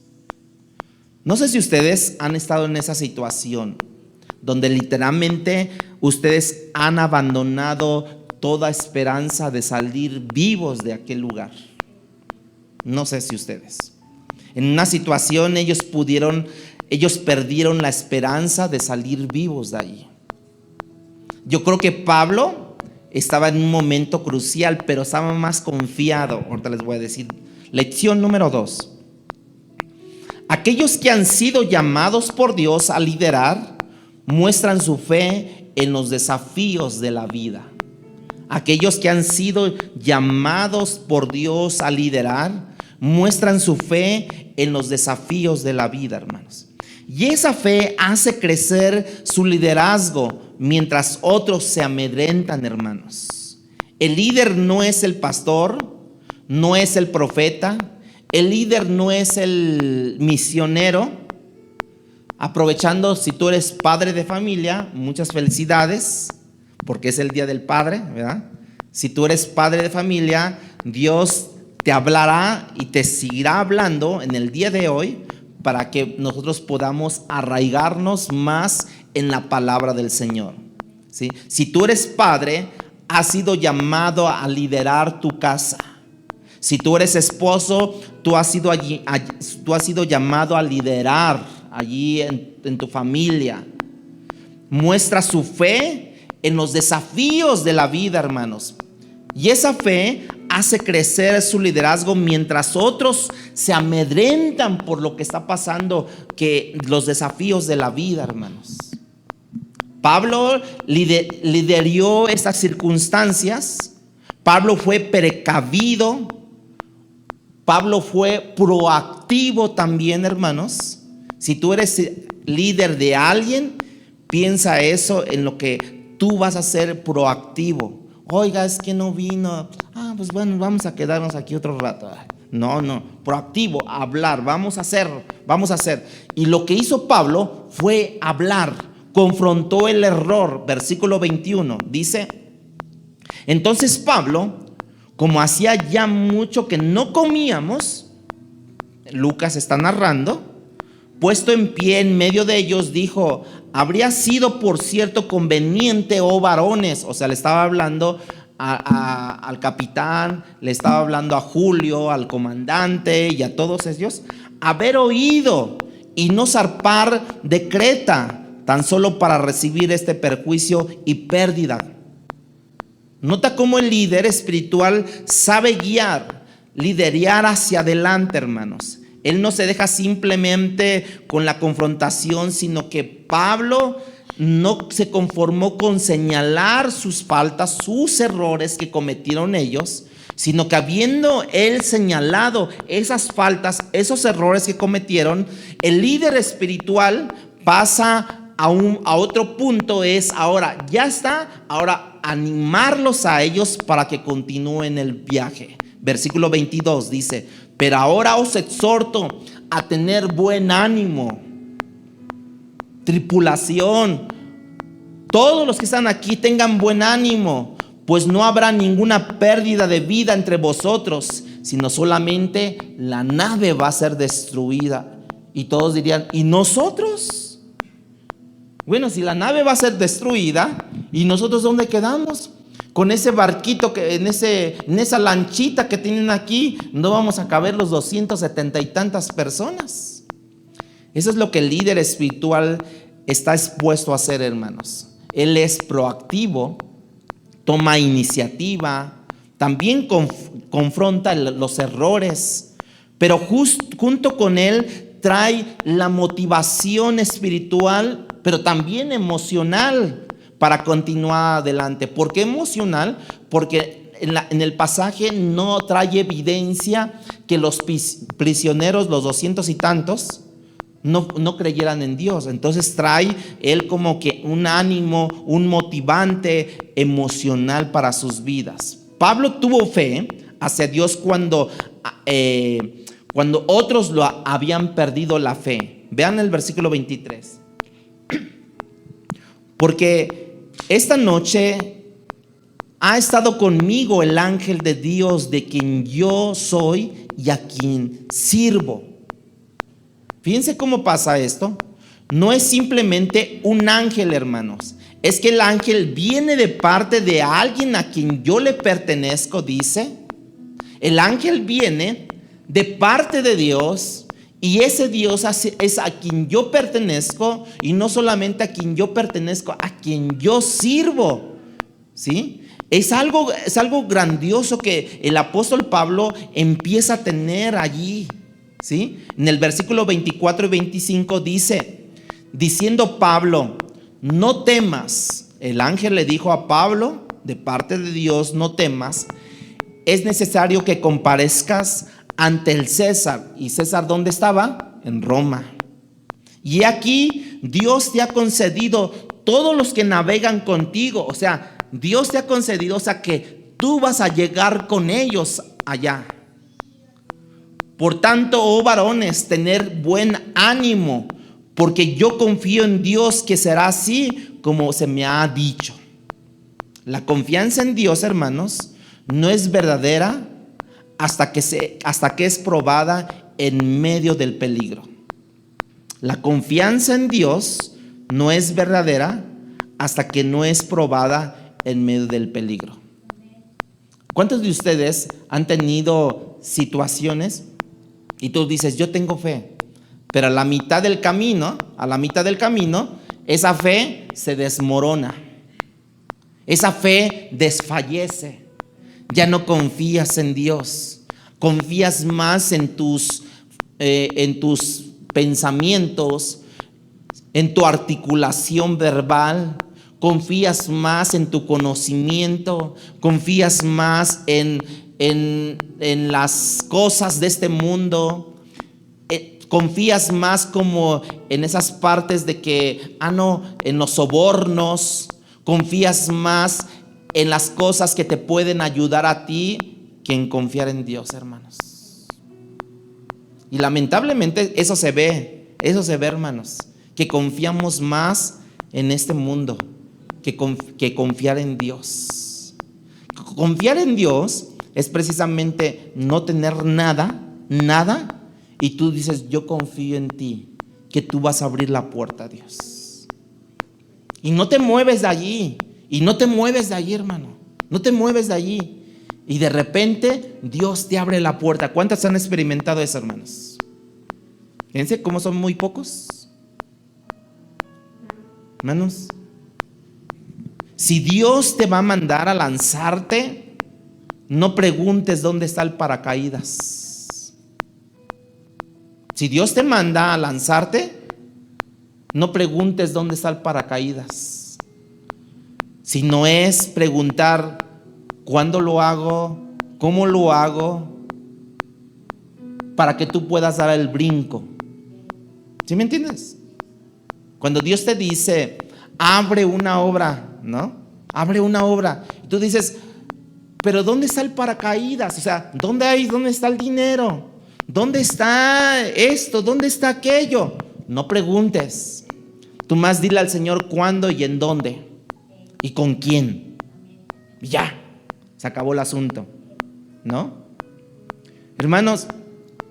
No sé si ustedes han estado en esa situación donde literalmente ustedes han abandonado toda esperanza de salir vivos de aquel lugar. No sé si ustedes. En una situación ellos perdieron la esperanza de salir vivos de allí. Yo creo que Pablo estaba en un momento crucial, pero estaba más confiado. Ahorita les voy a decir. Lección número 2. Aquellos que han sido llamados por Dios a liderar muestran su fe en los desafíos de la vida. Aquellos que han sido llamados por Dios a liderar muestran su fe en los desafíos de la vida, hermanos. Y esa fe hace crecer su liderazgo mientras otros se amedrentan, hermanos. El líder no es el pastor, no es el profeta, el líder no es el misionero. Aprovechando, si tú eres padre de familia, muchas felicidades, porque es el Día del Padre, ¿verdad? Si tú eres padre de familia, Dios te hablará y te seguirá hablando en el día de hoy para que nosotros podamos arraigarnos más en la palabra del Señor, ¿sí? Si tú eres padre, has sido llamado a liderar tu casa. Si tú eres esposo, tú has sido llamado a liderar allí en tu familia. Muestra su fe en los desafíos de la vida, hermanos. Y esa fe hace crecer su liderazgo mientras otros se amedrentan por lo que está pasando, que los desafíos de la vida, hermanos. Pablo lideró estas circunstancias. Pablo fue precavido. Pablo fue proactivo también, hermanos. Si tú eres líder de alguien, piensa eso en lo que tú vas a ser proactivo. Oiga, es que no vino. Pues bueno, vamos a quedarnos aquí otro rato. No, proactivo, hablar, vamos a hacer. Y lo que hizo Pablo fue hablar, confrontó el error. Versículo 21 dice: entonces Pablo, como hacía ya mucho que no comíamos, Lucas está narrando, puesto en pie en medio de ellos, dijo: habría sido por cierto conveniente, oh varones. O sea, le estaba hablando al capitán, le estaba hablando a Julio, al comandante y a todos ellos, haber oído y no zarpar de Creta, tan solo para recibir este perjuicio y pérdida. Nota cómo el líder espiritual sabe liderar hacia adelante, hermanos. Él no se deja simplemente con la confrontación, sino que Pablo no se conformó con señalar sus faltas, sus errores que cometieron ellos, sino que habiendo él señalado esas faltas, esos errores que cometieron, el líder espiritual pasa a otro punto, es ahora animarlos a ellos para que continúen el viaje. Versículo 22 dice: pero ahora os exhorto a tener buen ánimo, tripulación, todos los que están aquí tengan buen ánimo, pues no habrá ninguna pérdida de vida entre vosotros, sino solamente la nave va a ser destruida. Y todos dirían: ¿y nosotros? Bueno, si la nave va a ser destruida, ¿y nosotros dónde quedamos? Con ese barquito, en esa lanchita que tienen aquí, no vamos a caber los 270 y tantas personas. Eso es lo que el líder espiritual está expuesto a hacer, hermanos. Él es proactivo, toma iniciativa, también confronta los errores, pero junto con él trae la motivación espiritual, pero también emocional, para continuar adelante. ¿Por qué emocional? Porque en el pasaje no trae evidencia que los prisioneros, los 200 y tantos, no creyeran en Dios. Entonces trae él como que un ánimo, un motivante emocional para sus vidas. Pablo tuvo fe hacia Dios cuando otros lo habían perdido la fe. Vean el versículo 23. Porque esta noche ha estado conmigo el ángel de Dios, de quien yo soy y a quien sirvo. Fíjense cómo pasa esto. No es simplemente un ángel, hermanos. Es que el ángel viene de parte de alguien a quien yo le pertenezco, dice. El ángel viene de parte de Dios, y ese Dios es a quien yo pertenezco, y no solamente a quien yo pertenezco, a quien yo sirvo, ¿sí? Es algo grandioso que el apóstol Pablo empieza a tener allí, ¿sí? En el versículo 24 y 25 dice, diciendo Pablo: no temas. El ángel le dijo a Pablo, de parte de Dios: no temas, es necesario que comparezcas ante el César. ¿Y César dónde estaba? En Roma. Y aquí Dios te ha concedido todos los que navegan contigo. O sea, Dios te ha concedido, o sea, que tú vas a llegar con ellos allá. Por tanto, oh varones, tener buen ánimo, porque yo confío en Dios que será así como se me ha dicho. La confianza en Dios, hermanos, no es verdadera hasta que es probada en medio del peligro. La confianza en Dios no es verdadera hasta que no es probada en medio del peligro. ¿Cuántos de ustedes han tenido situaciones y tú dices, yo tengo fe, pero a la mitad del camino, esa fe se desmorona, esa fe desfallece, ya no confías en Dios, confías más en tus pensamientos, en tu articulación verbal, confías más en tu conocimiento, confías más en las cosas de este mundo, confías más como en esas partes de que, en los sobornos, confías más en las cosas que te pueden ayudar a ti que en confiar en Dios, hermanos. Y lamentablemente eso se ve, hermanos, que confiamos más en este mundo que confiar en Dios. Confiar en Dios es precisamente no tener nada, y tú dices, yo confío en ti, que tú vas a abrir la puerta a Dios. Y no te mueves de allí, hermano, no te mueves de allí. Y de repente Dios te abre la puerta. ¿Cuántas han experimentado eso, hermanos? Fíjense cómo son muy pocos, hermanos. Si Dios te va a mandar a lanzarte, no preguntes dónde está el paracaídas. Si Dios te manda a lanzarte, no preguntes dónde está el paracaídas. Si no es preguntar cuándo lo hago, cómo lo hago, para que tú puedas dar el brinco. ¿Sí me entiendes? Cuando Dios te dice, abre una obra, ¿no? Abre una obra. Y tú dices, pero ¿dónde está el paracaídas? O sea, ¿dónde está el dinero? ¿Dónde está esto? ¿Dónde está aquello? No preguntes. Tú más dile al Señor cuándo y en dónde y con quién. Y ya, se acabó el asunto, ¿no? Hermanos,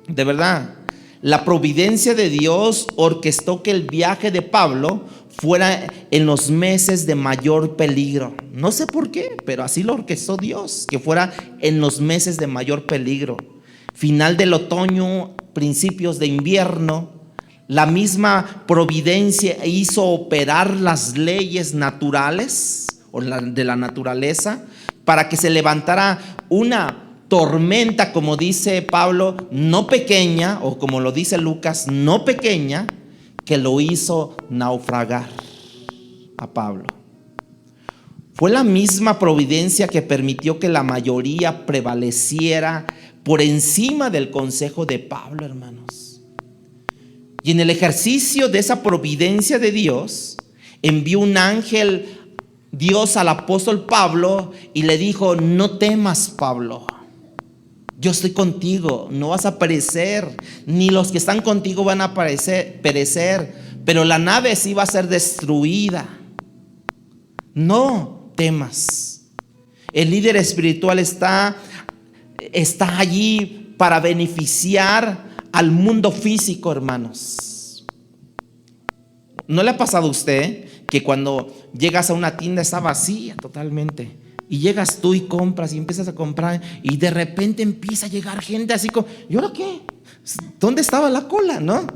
de verdad, la providencia de Dios orquestó que el viaje de Pablo fuera en los meses de mayor peligro. No sé por qué, pero así lo orquestó Dios, que fuera en los meses de mayor peligro. Final del otoño, principios de invierno. La misma providencia hizo operar las leyes naturales o de la naturaleza para que se levantara una tormenta, como dice Pablo, no pequeña, o como lo dice Lucas, no pequeña, que lo hizo naufragar a Pablo. Fue la misma providencia que permitió que la mayoría prevaleciera por encima del consejo de Pablo, hermanos. Y en el ejercicio de esa providencia de Dios, envió un ángel Dios al apóstol Pablo y le dijo, no temas, Pablo, yo estoy contigo, no vas a perecer, ni los que están contigo van a perecer, pero la nave sí va a ser destruida. No temas. El líder espiritual está allí para beneficiar al mundo físico, hermanos. ¿No le ha pasado a usted que cuando llegas a una tienda está vacía totalmente? Y llegas tú y compras y empiezas a comprar y de repente empieza a llegar gente así como, ¿y ahora qué? ¿Dónde estaba la cola, no?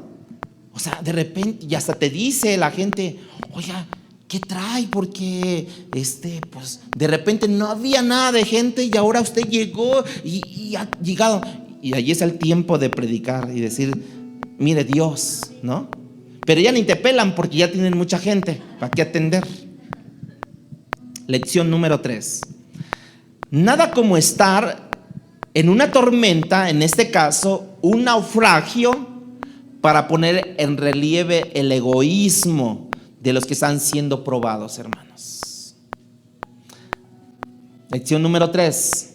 O sea, de repente, y hasta te dice la gente, oiga, ¿qué trae? Porque pues de repente no había nada de gente y ahora usted llegó y ha llegado. Y allí es el tiempo de predicar y decir, mire Dios, ¿no? Pero ya ni te pelan porque ya tienen mucha gente para qué atender. Lección número 3. Nada como estar en una tormenta, en este caso, un naufragio para poner en relieve el egoísmo de los que están siendo probados, hermanos. Lección número 3.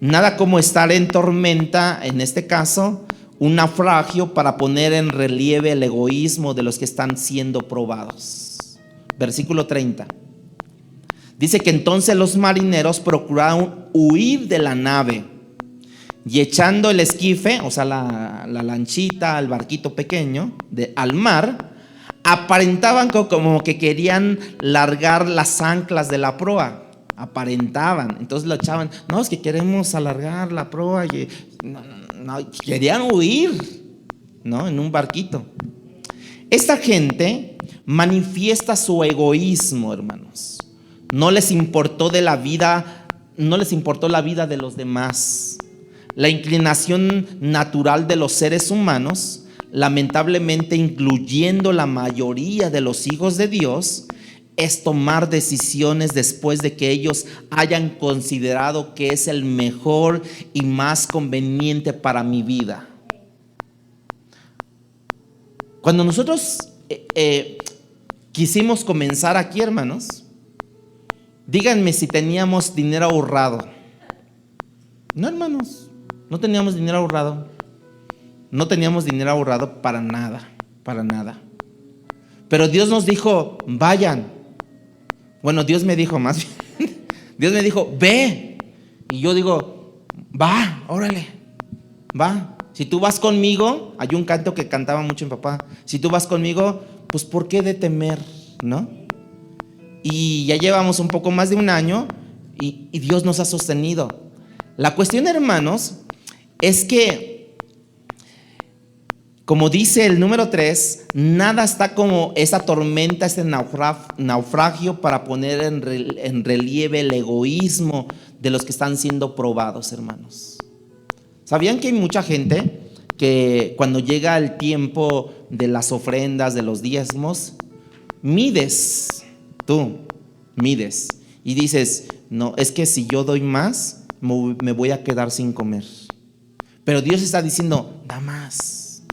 Nada como estar en tormenta, en este caso, un naufragio para poner en relieve el egoísmo de los que están siendo probados. Versículo 30. Dice que entonces los marineros procuraron huir de la nave y echando el esquife, o sea, la lanchita, el barquito pequeño, al mar, aparentaban como que querían largar las anclas de la proa. Aparentaban, entonces lo echaban, no, es que queremos alargar la proa, y no, querían huir, ¿no? En un barquito. Esta gente manifiesta su egoísmo, hermanos. No les importó la vida de los demás. La inclinación natural de los seres humanos, lamentablemente incluyendo la mayoría de los hijos de Dios, es tomar decisiones después de que ellos hayan considerado que es el mejor y más conveniente para mi vida. Cuando nosotros quisimos comenzar aquí, hermanos, díganme si teníamos dinero ahorrado. No, hermanos, no teníamos dinero ahorrado. No teníamos dinero ahorrado para nada, para nada. Pero Dios nos dijo, vayan. Bueno, Dios me dijo más bien. Dios me dijo, ve. Y yo digo, va, órale, va. Si tú vas conmigo, hay un canto que cantaba mucho mi papá. Si tú vas conmigo, pues ¿por qué de temer? ¿No? Y ya llevamos un poco más de un año y Dios nos ha sostenido. La cuestión, hermanos, es que, como dice el número 3, nada está como esa tormenta, este naufragio para poner en relieve el egoísmo de los que están siendo probados, hermanos. ¿Sabían que hay mucha gente que cuando llega el tiempo de las ofrendas, de los diezmos, mides y dices, no, es que si yo doy más, me voy a quedar sin comer? Pero Dios está diciendo, da más.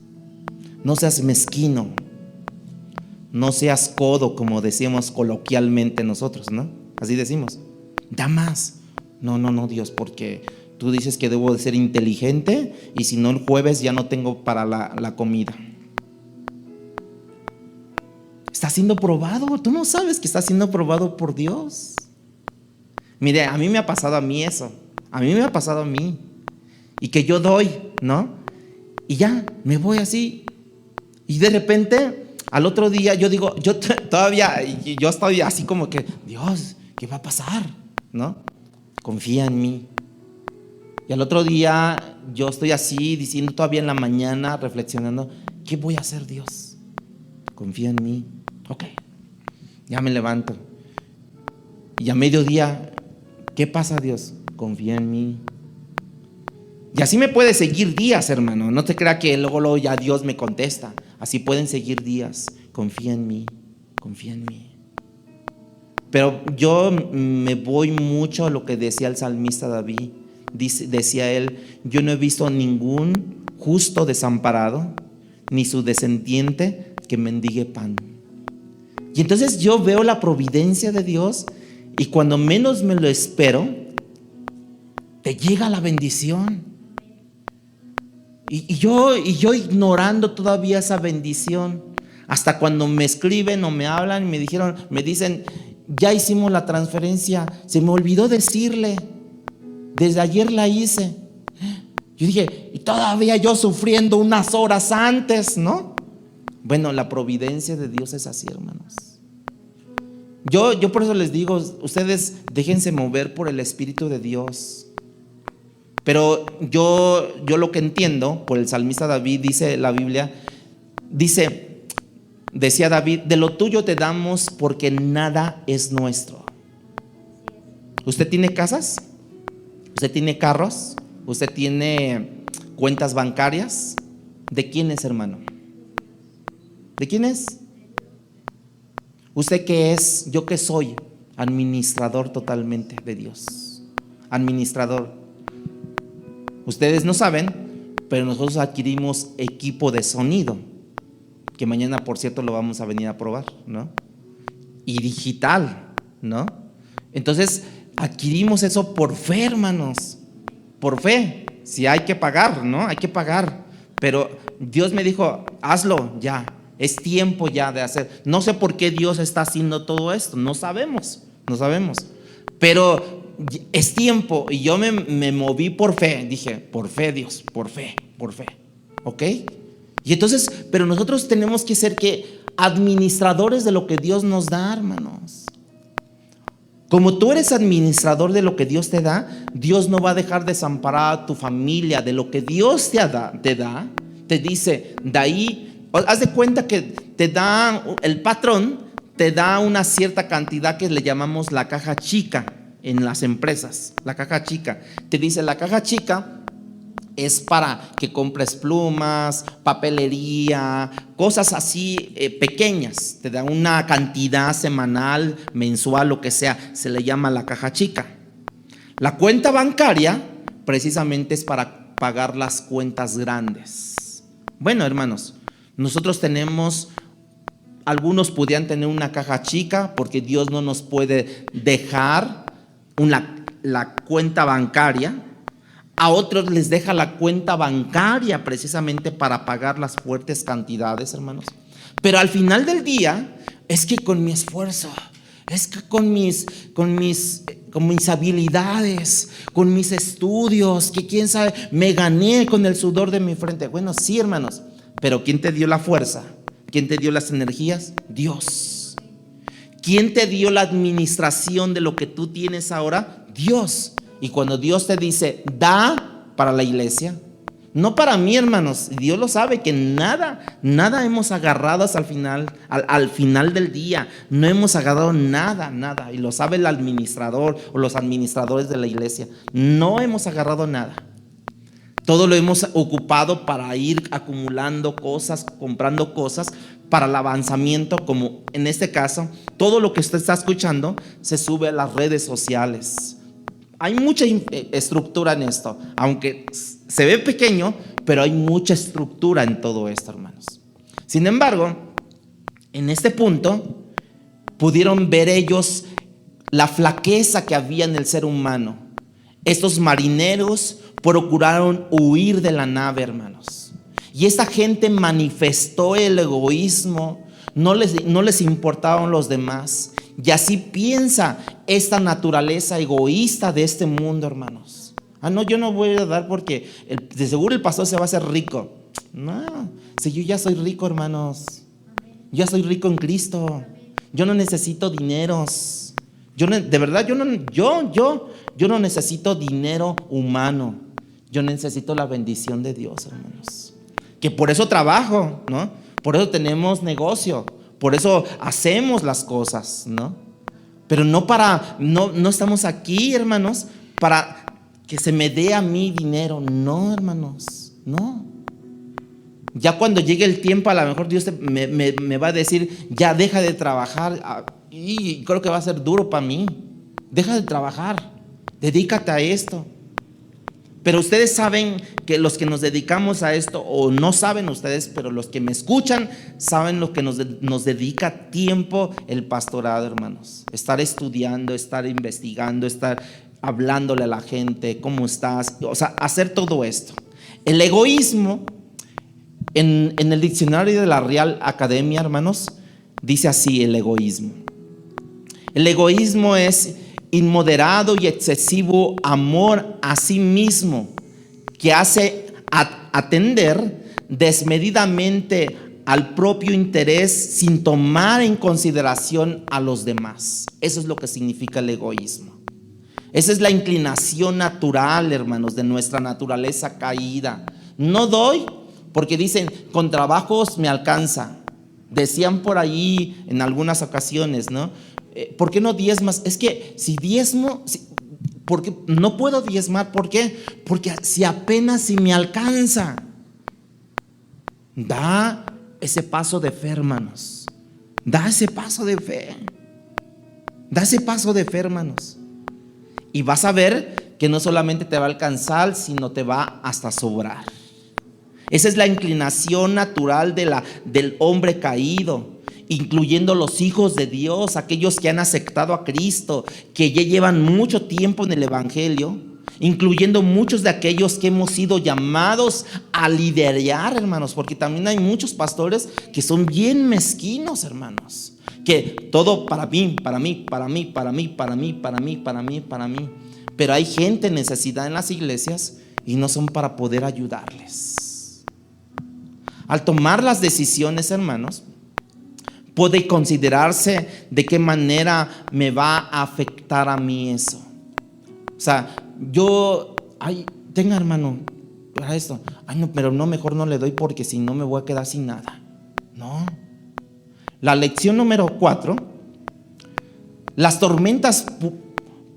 No seas mezquino, no seas codo, como decíamos coloquialmente nosotros, ¿no? Así decimos, da más. No, Dios, porque tú dices que debo de ser inteligente y si no el jueves ya no tengo para la comida. Está siendo probado, tú no sabes que está siendo probado por Dios. Mire, a mí me ha pasado a mí eso, y que yo doy, ¿no? Y ya, me voy así. Y de repente, al otro día, yo digo, yo estoy así como que, Dios, ¿qué va a pasar? ¿No? Confía en mí. Y al otro día, yo estoy así, diciendo todavía en la mañana, reflexionando, ¿qué voy a hacer, Dios? Confía en mí. Ok, ya me levanto. Y a mediodía, ¿qué pasa, Dios? Confía en mí. Y así me puede seguir días, hermano. No te crea que luego ya Dios me contesta. Así pueden seguir días. Confía en mí, confía en mí. Pero yo me voy mucho a lo que decía el salmista David. Decía él, yo no he visto a ningún justo desamparado, ni su descendiente que mendigue pan. Y entonces yo veo la providencia de Dios, y cuando menos me lo espero, te llega la bendición. Y yo ignorando todavía esa bendición, hasta cuando me escriben o me hablan y me dicen, ya hicimos la transferencia, se me olvidó decirle, desde ayer la hice. Yo dije, y todavía yo sufriendo unas horas antes, ¿no? Bueno, la providencia de Dios es así, hermanos. Yo por eso les digo, ustedes déjense mover por el Espíritu de Dios. Pero yo lo que entiendo por el salmista David, dice la Biblia, decía David, de lo tuyo te damos porque nada es nuestro. ¿Usted tiene casas? ¿Usted tiene carros? ¿Usted tiene cuentas bancarias? ¿De quién es, hermano? ¿De quién es? ¿Usted qué es? ¿Yo qué soy? Administrador totalmente de Dios. Administrador. Ustedes no saben, pero nosotros adquirimos equipo de sonido, que mañana, por cierto, lo vamos a venir a probar, ¿no? Y digital, ¿no? Entonces, adquirimos eso por fe, hermanos, por fe. Si hay que pagar, ¿no? Hay que pagar. Pero Dios me dijo, hazlo ya, es tiempo ya de hacer. No sé por qué Dios está haciendo todo esto, no sabemos, pero es tiempo. Y yo me moví por fe, dije, por fe, Dios, por fe, ¿ok? Y entonces, pero nosotros tenemos que ser administradores de lo que Dios nos da, hermanos. Como tú eres administrador de lo que Dios te da, Dios no va a dejar desamparada a tu familia. De lo que Dios te dice, de ahí, haz de cuenta que te da, el patrón te da una cierta cantidad que le llamamos la caja chica en las empresas. La caja chica, te dice, la caja chica es para que compres plumas, papelería, cosas así pequeñas. Te da una cantidad semanal, mensual, lo que sea. Se le llama la caja chica. La cuenta bancaria precisamente es para pagar las cuentas grandes. Bueno, hermanos, nosotros tenemos, algunos podrían tener una caja chica porque Dios no nos puede dejar la cuenta bancaria. A otros les deja la cuenta bancaria precisamente para pagar las fuertes cantidades, hermanos. Pero al final del día, es que con mi esfuerzo, es que con mis habilidades, con mis estudios, que quién sabe, me gané con el sudor de mi frente. Bueno, sí, hermanos, pero ¿quién te dio la fuerza? ¿Quién te dio las energías? Dios. ¿Quién te dio la administración de lo que tú tienes ahora? Dios. Y cuando Dios te dice, da para la iglesia, no para mí, hermanos, Dios lo sabe que nada hemos agarrado hasta el final, al final del día, no hemos agarrado nada, y lo sabe el administrador o los administradores de la iglesia, no hemos agarrado nada. Todo lo hemos ocupado para ir acumulando cosas, comprando cosas para el avanzamiento, como en este caso, todo lo que usted está escuchando se sube a las redes sociales. Hay mucha estructura en esto, aunque se ve pequeño, pero hay mucha estructura en todo esto, hermanos. Sin embargo, en este punto pudieron ver ellos la flaqueza que había en el ser humano. Estos marineros procuraron huir de la nave, hermanos. Y esta gente manifestó el egoísmo, no les importaban los demás. Y así piensa esta naturaleza egoísta de este mundo, hermanos. No, yo no voy a dar porque de seguro el pastor se va a hacer rico. No, si yo ya soy rico, hermanos. Ya soy rico en Cristo. Yo no necesito dineros. Yo no necesito dinero humano. Yo necesito la bendición de Dios, hermanos. Que por eso trabajo, ¿no? Por eso tenemos negocio. Por eso hacemos las cosas, ¿no? Pero no estamos aquí, hermanos, para que se me dé a mí dinero. No, hermanos, no. Ya cuando llegue el tiempo, a lo mejor Dios me va a decir, ya deja de trabajar. Y creo que va a ser duro para mí. Deja de trabajar, dedícate a esto. Pero ustedes saben que los que nos dedicamos a esto, o no saben ustedes, pero los que me escuchan saben lo que nos dedica tiempo el pastorado, hermanos. Estar estudiando, estar investigando, estar hablándole a la gente, ¿cómo estás? O sea, hacer todo esto. El egoísmo, en el diccionario de la Real Academia, hermanos, dice así: el egoísmo. El egoísmo es inmoderado y excesivo amor a sí mismo, que hace atender desmedidamente al propio interés sin tomar en consideración a los demás. Eso es lo que significa el egoísmo. Esa es la inclinación natural, hermanos, de nuestra naturaleza caída. No doy porque dicen, con trabajos me alcanza. Decían por ahí en algunas ocasiones, ¿no? ¿Por qué no diezmas? Es que si diezmo, porque no puedo diezmar. ¿Por qué? Porque si apenas si me alcanza. Da ese paso de fe, hermanos. Da ese paso de fe. Da ese paso de fe, hermanos. Y vas a ver que no solamente te va a alcanzar, sino te va hasta sobrar. Esa es la inclinación natural del hombre caído, incluyendo los hijos de Dios, aquellos que han aceptado a Cristo, que ya llevan mucho tiempo en el Evangelio, incluyendo muchos de aquellos que hemos sido llamados a liderar, hermanos, porque también hay muchos pastores que son bien mezquinos, hermanos, que todo para mí, pero hay gente en necesidad en las iglesias y no son para poder ayudarles. Al tomar las decisiones, hermanos, puede considerarse de qué manera me va a afectar a mí eso. O sea, tenga, hermano, para esto. No, pero no, mejor no le doy porque si no me voy a quedar sin nada. No. La lección número 4: las tormentas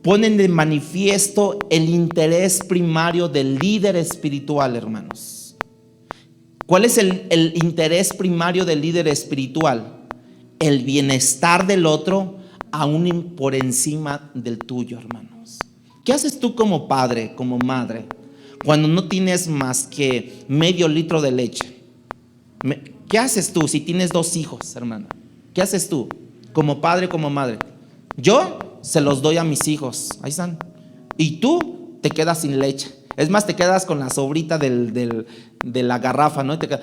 ponen de manifiesto el interés primario del líder espiritual, hermanos. ¿Cuál es el interés primario del líder espiritual? El bienestar del otro, aún por encima del tuyo, hermanos. ¿Qué haces tú como padre, como madre, cuando no tienes más que medio litro de leche? ¿Qué haces tú si tienes 2 hijos, hermano? ¿Qué haces tú como padre, como madre? Yo se los doy a mis hijos, ahí están. Y tú te quedas sin leche. Es más, te quedas con la sobrita de la garrafa, ¿no? Y te quedas,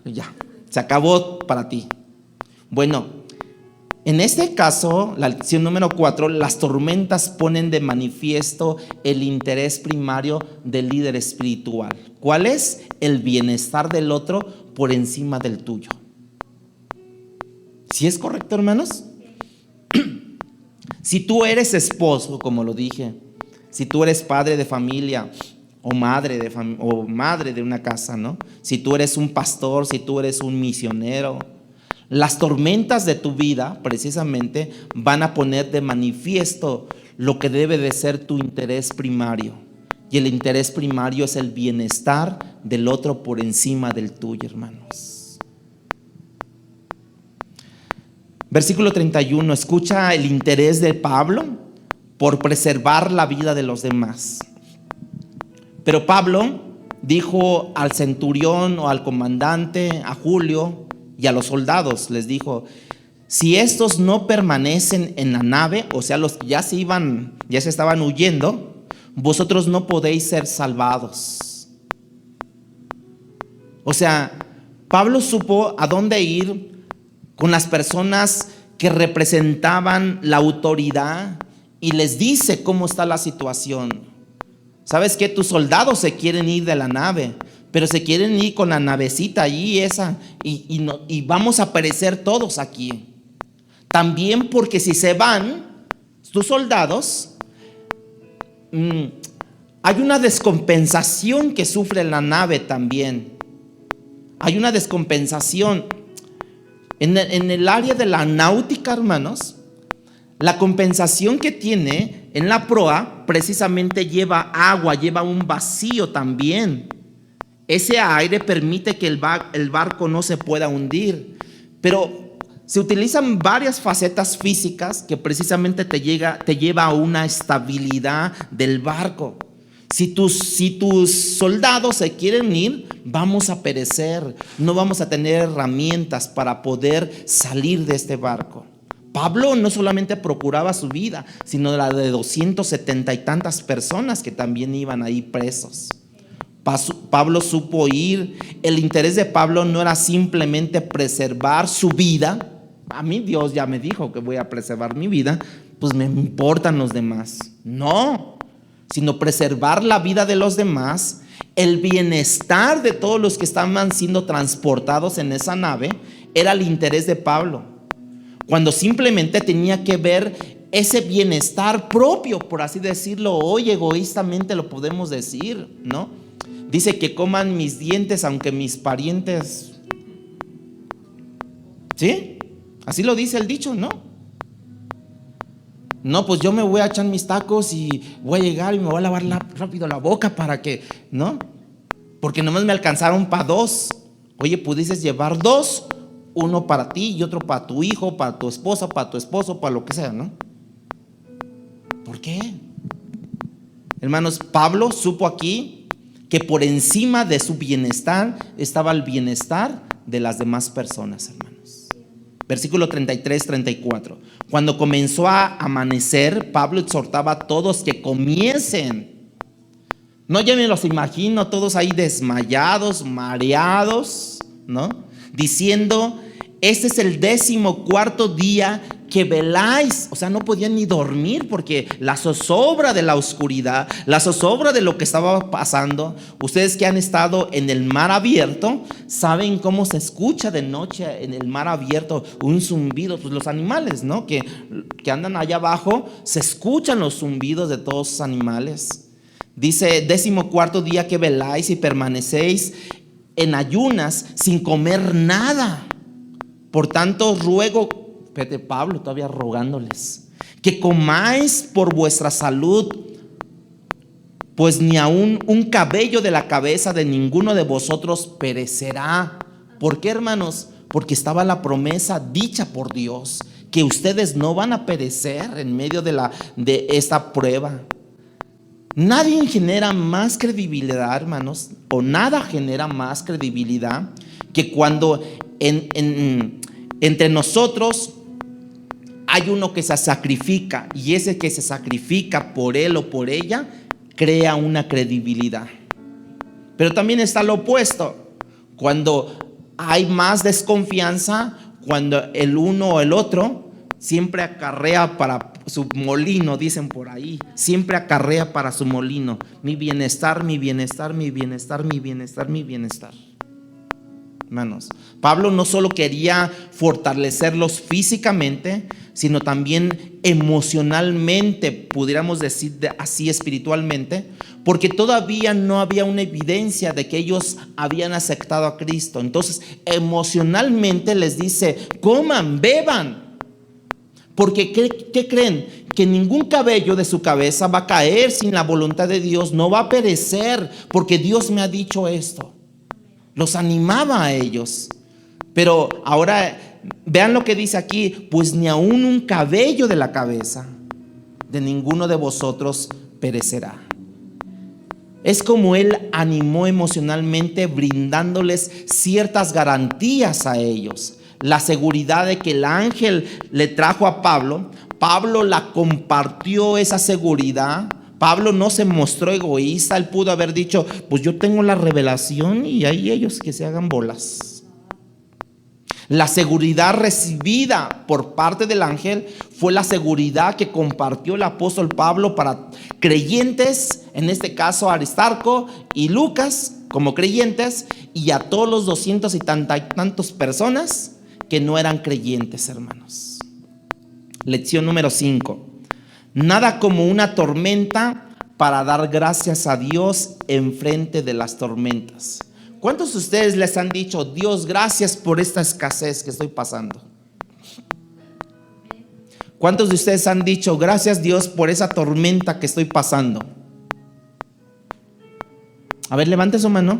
ya, se acabó para ti. Bueno, en este caso, la lección número 4, las tormentas ponen de manifiesto el interés primario del líder espiritual. ¿Cuál es? El bienestar del otro por encima del tuyo. ¿Sí es correcto, hermanos? Si tú eres esposo, como lo dije, si tú eres padre de familia o madre de una casa, ¿no? Si tú eres un pastor, si tú eres un misionero, las tormentas de tu vida precisamente van a poner de manifiesto lo que debe de ser tu interés primario. Y el interés primario es el bienestar del otro por encima del tuyo, hermanos. Versículo 31, escucha el interés de Pablo por preservar la vida de los demás. Pero Pablo dijo al centurión o al comandante, a Julio y a los soldados, les dijo: si estos no permanecen en la nave, o sea, los que ya se estaban huyendo, vosotros no podéis ser salvados. O sea, Pablo supo a dónde ir con las personas que representaban la autoridad y les dice cómo está la situación. ¿Sabes qué? Tus soldados se quieren ir de la nave, pero se quieren ir con la navecita allí y vamos a perecer todos aquí. También porque si se van tus soldados, hay una descompensación que sufre la nave también. Hay una descompensación. En el área de la náutica, hermanos, la compensación que tiene en la proa precisamente lleva agua, lleva un vacío también. Ese aire permite que el barco no se pueda hundir. Pero se utilizan varias facetas físicas que precisamente te lleva a una estabilidad del barco. Si tus soldados se quieren ir, vamos a perecer. No vamos a tener herramientas para poder salir de este barco. Pablo no solamente procuraba su vida, sino la de 270 y tantas personas que también iban ahí presos. Pablo supo ir. El interés de Pablo no era simplemente preservar su vida. A mí Dios ya me dijo que voy a preservar mi vida, pues me importan los demás. No, sino preservar la vida de los demás, el bienestar de todos los que estaban siendo transportados en esa nave, era el interés de Pablo. Cuando simplemente tenía que ver ese bienestar propio, por así decirlo, hoy egoístamente lo podemos decir, ¿no? Dice que coman mis dientes aunque mis parientes, ¿sí? Así lo dice el dicho, ¿no? No, pues yo me voy a echar mis tacos y voy a llegar y me voy a lavar rápido la boca para que, ¿no? Porque nomás me alcanzaron para 2. Oye, pudieses llevar 2, uno para ti y otro para tu hijo, para tu esposa, para tu esposo, para lo que sea, ¿no? ¿Por qué? Hermanos, Pablo supo aquí que por encima de su bienestar estaba el bienestar de las demás personas, hermanos. Versículo 33, 34. Cuando comenzó a amanecer, Pablo exhortaba a todos que comiesen. No, ya me los imagino todos ahí desmayados, mareados, ¿no? Diciendo: este es el 14º día que veláis. O sea, no podían ni dormir porque la zozobra de la oscuridad, la zozobra de lo que estaba pasando. Ustedes que han estado en el mar abierto saben cómo se escucha de noche en el mar abierto un zumbido. Pues los animales, ¿no? Que andan allá abajo, se escuchan los zumbidos de todos esos animales. Dice: 14º día que veláis y permanecéis en ayunas sin comer nada. Por tanto ruego, fíjate, Pablo todavía rogándoles, que comáis por vuestra salud, pues ni aun un cabello de la cabeza de ninguno de vosotros perecerá. ¿Por qué, hermanos? Porque estaba la promesa dicha por Dios, que ustedes no van a perecer en medio de esta prueba. Nadie genera más credibilidad, hermanos, o nada genera más credibilidad que cuando entre nosotros hay uno que se sacrifica, y ese que se sacrifica por él o por ella crea una credibilidad. Pero también está lo opuesto, cuando hay más desconfianza, cuando el uno o el otro siempre acarrea para su molino, dicen por ahí, siempre acarrea para su molino: mi bienestar, mi bienestar, mi bienestar, mi bienestar, mi bienestar. Hermanos, Pablo no solo quería fortalecerlos físicamente, sino también emocionalmente, pudiéramos decir así, espiritualmente, porque todavía no había una evidencia de que ellos habían aceptado a Cristo. Entonces, emocionalmente les dice: coman, beban, porque ¿qué creen? Que ningún cabello de su cabeza va a caer sin la voluntad de Dios, no va a perecer, porque Dios me ha dicho esto. Los animaba a ellos. Pero ahora vean lo que dice aquí: pues ni aun un cabello de la cabeza de ninguno de vosotros perecerá. Es como él animó emocionalmente, brindándoles ciertas garantías a ellos. La seguridad de que el ángel le trajo a Pablo, Pablo la compartió esa seguridad. Pablo no se mostró egoísta. Él pudo haber dicho: pues yo tengo la revelación y ahí ellos que se hagan bolas. La seguridad recibida por parte del ángel fue la seguridad que compartió el apóstol Pablo para creyentes, en este caso Aristarco y Lucas como creyentes, y a todos los 200 y tantas personas que no eran creyentes, hermanos. Lección número 5. Nada como una tormenta para dar gracias a Dios en frente de las tormentas. ¿Cuántos de ustedes les han dicho: Dios, gracias por esta escasez que estoy pasando? ¿Cuántos de ustedes han dicho: gracias Dios por esa tormenta que estoy pasando? A ver, levante su mano.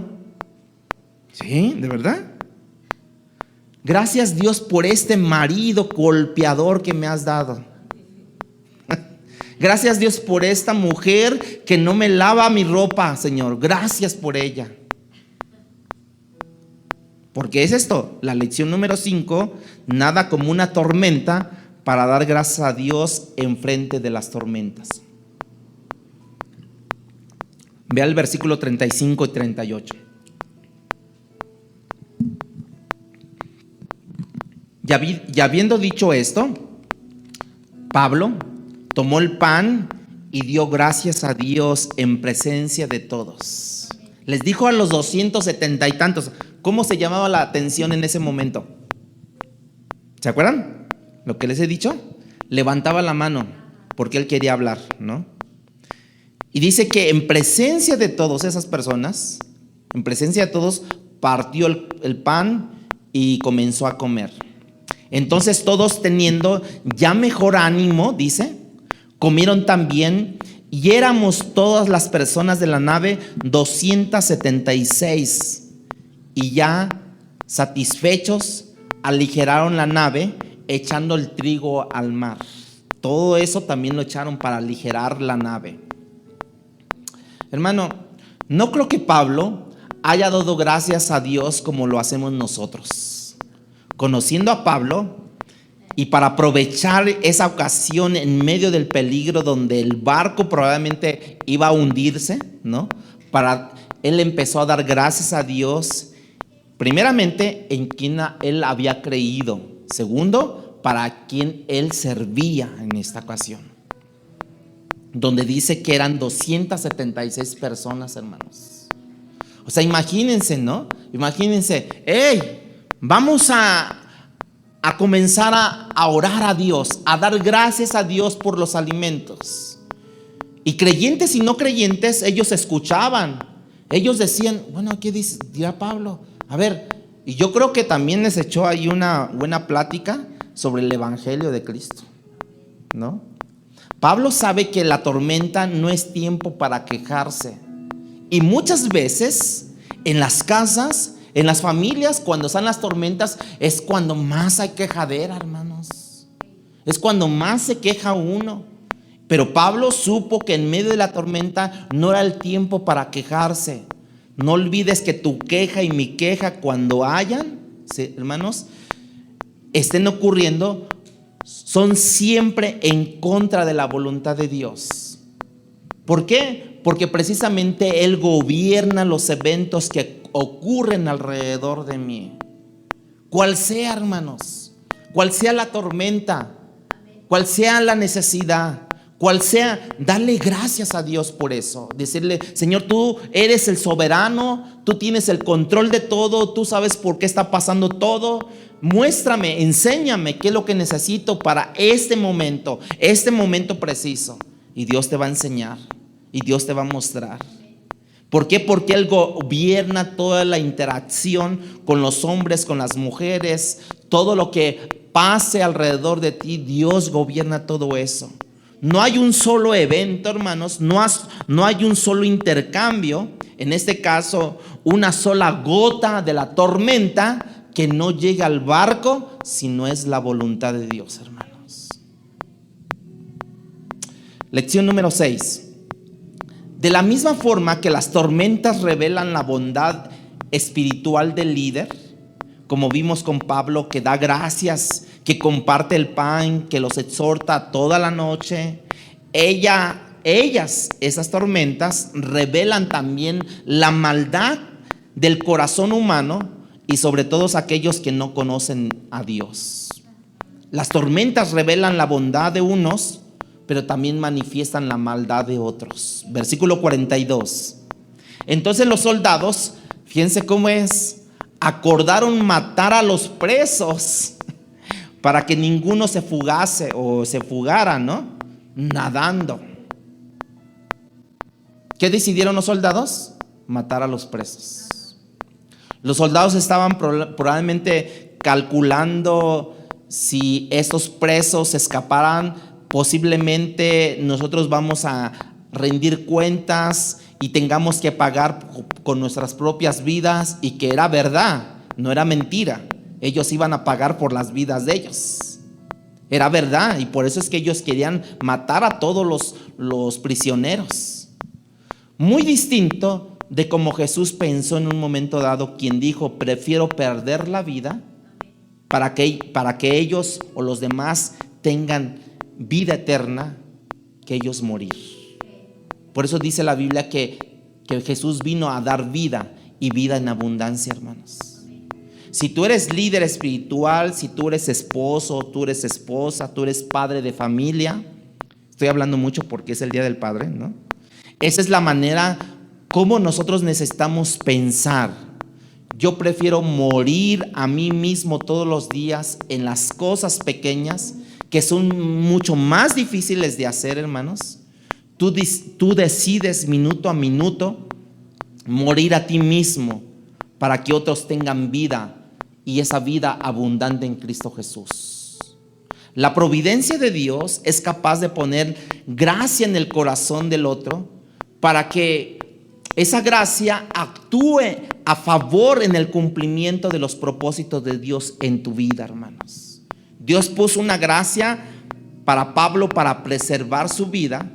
¿Sí? ¿De verdad? Gracias Dios por este marido golpeador que me has dado. Gracias Dios por esta mujer que no me lava mi ropa, Señor. Gracias por ella. Porque es esto, la lección número 5. Nada como una tormenta para dar gracias a Dios en frente de las tormentas. Vea el versículo 35 y 38. Ya habiendo dicho esto, Pablo tomó el pan y dio gracias a Dios en presencia de todos. Les dijo a los 270 y tantos. ¿Cómo se llamaba la atención en ese momento? ¿Se acuerdan lo que les he dicho? Levantaba la mano porque él quería hablar, ¿no? Y dice que en presencia de todas esas personas, en presencia de todos, partió el pan y comenzó a comer. Entonces todos, teniendo ya mejor ánimo, dice, comieron también, y éramos todas las personas de la nave 276, y ya satisfechos aligeraron la nave echando el trigo al mar. Todo eso también lo echaron para aligerar la nave. Hermano, no creo que Pablo haya dado gracias a Dios como lo hacemos nosotros. Conociendo a Pablo, y para aprovechar esa ocasión en medio del peligro donde el barco probablemente iba a hundirse, ¿no? Él empezó a dar gracias a Dios, primeramente en quien él había creído, segundo, para quien él servía en esta ocasión, donde dice que eran 276 personas, hermanos. O sea, imagínense, ¿no? Imagínense, hey, vamos a comenzar a orar a Dios, a dar gracias a Dios por los alimentos. Y creyentes y no creyentes, ellos escuchaban. Ellos decían, bueno, ¿qué dirá Pablo? A ver, y yo creo que también les echó ahí una buena plática sobre el evangelio de Cristo, ¿no? Pablo sabe que la tormenta no es tiempo para quejarse. Y muchas veces en las casas, en las familias, cuando están las tormentas, es cuando más hay quejadera, hermanos. Es cuando más se queja uno. Pero Pablo supo que en medio de la tormenta no era el tiempo para quejarse. No olvides que tu queja y mi queja, cuando hayan, ¿sí, hermanos?, estén ocurriendo, son siempre en contra de la voluntad de Dios. ¿Por qué? Porque precisamente Él gobierna los eventos que ocurren alrededor de mí. Cual sea, hermanos, cual sea la tormenta, cual sea la necesidad, cual sea, darle gracias a Dios por eso. Decirle, Señor, tú eres el soberano, tú tienes el control de todo, tú sabes por qué está pasando todo. Muéstrame, enséñame qué es lo que necesito para este momento preciso. Y Dios te va a enseñar y Dios te va a mostrar. ¿Por qué? Porque Él gobierna toda la interacción con los hombres, con las mujeres, todo lo que pase alrededor de ti, Dios gobierna todo eso. No hay un solo evento, hermanos, no hay un solo intercambio, en este caso, una sola gota de la tormenta que no llega al barco si no es la voluntad de Dios, hermanos. Lección número 6. De la misma forma que las tormentas revelan la bondad espiritual del líder, como vimos con Pablo, que da gracias, que comparte el pan, que los exhorta toda la noche, esas tormentas revelan también la maldad del corazón humano y sobre todo aquellos que no conocen a Dios. Las tormentas revelan la bondad de unos, pero también manifiestan la maldad de otros. Versículo 42. Entonces los soldados, fíjense cómo es, acordaron matar a los presos para que ninguno se fugase o se fugara, ¿no? Nadando. ¿Qué decidieron los soldados? Matar a los presos. Los soldados estaban probablemente calculando si estos presos escaparan, posiblemente nosotros vamos a rendir cuentas y tengamos que pagar con nuestras propias vidas, y que era verdad, no era mentira. Ellos iban a pagar por las vidas de ellos. Era verdad, y por eso es que ellos querían matar a todos los prisioneros. Muy distinto de como Jesús pensó en un momento dado, quien dijo, prefiero perder la vida para que ellos o los demás tengan vida eterna, que ellos morir. Por eso dice la Biblia que Jesús vino a dar vida, y vida en abundancia, hermanos. Si tú eres líder espiritual, si tú eres esposo, tú eres esposa, tú eres padre de familia, estoy hablando mucho porque es el Día del Padre, ¿no? Esa es la manera como nosotros necesitamos pensar. Yo prefiero morir a mí mismo todos los días en las cosas pequeñas, que son mucho más difíciles de hacer, hermanos. Tú decides minuto a minuto morir a ti mismo para que otros tengan vida, y esa vida abundante en Cristo Jesús. La providencia de Dios es capaz de poner gracia en el corazón del otro para que esa gracia actúe a favor en el cumplimiento de los propósitos de Dios en tu vida, hermanos. Dios puso una gracia para Pablo para preservar su vida,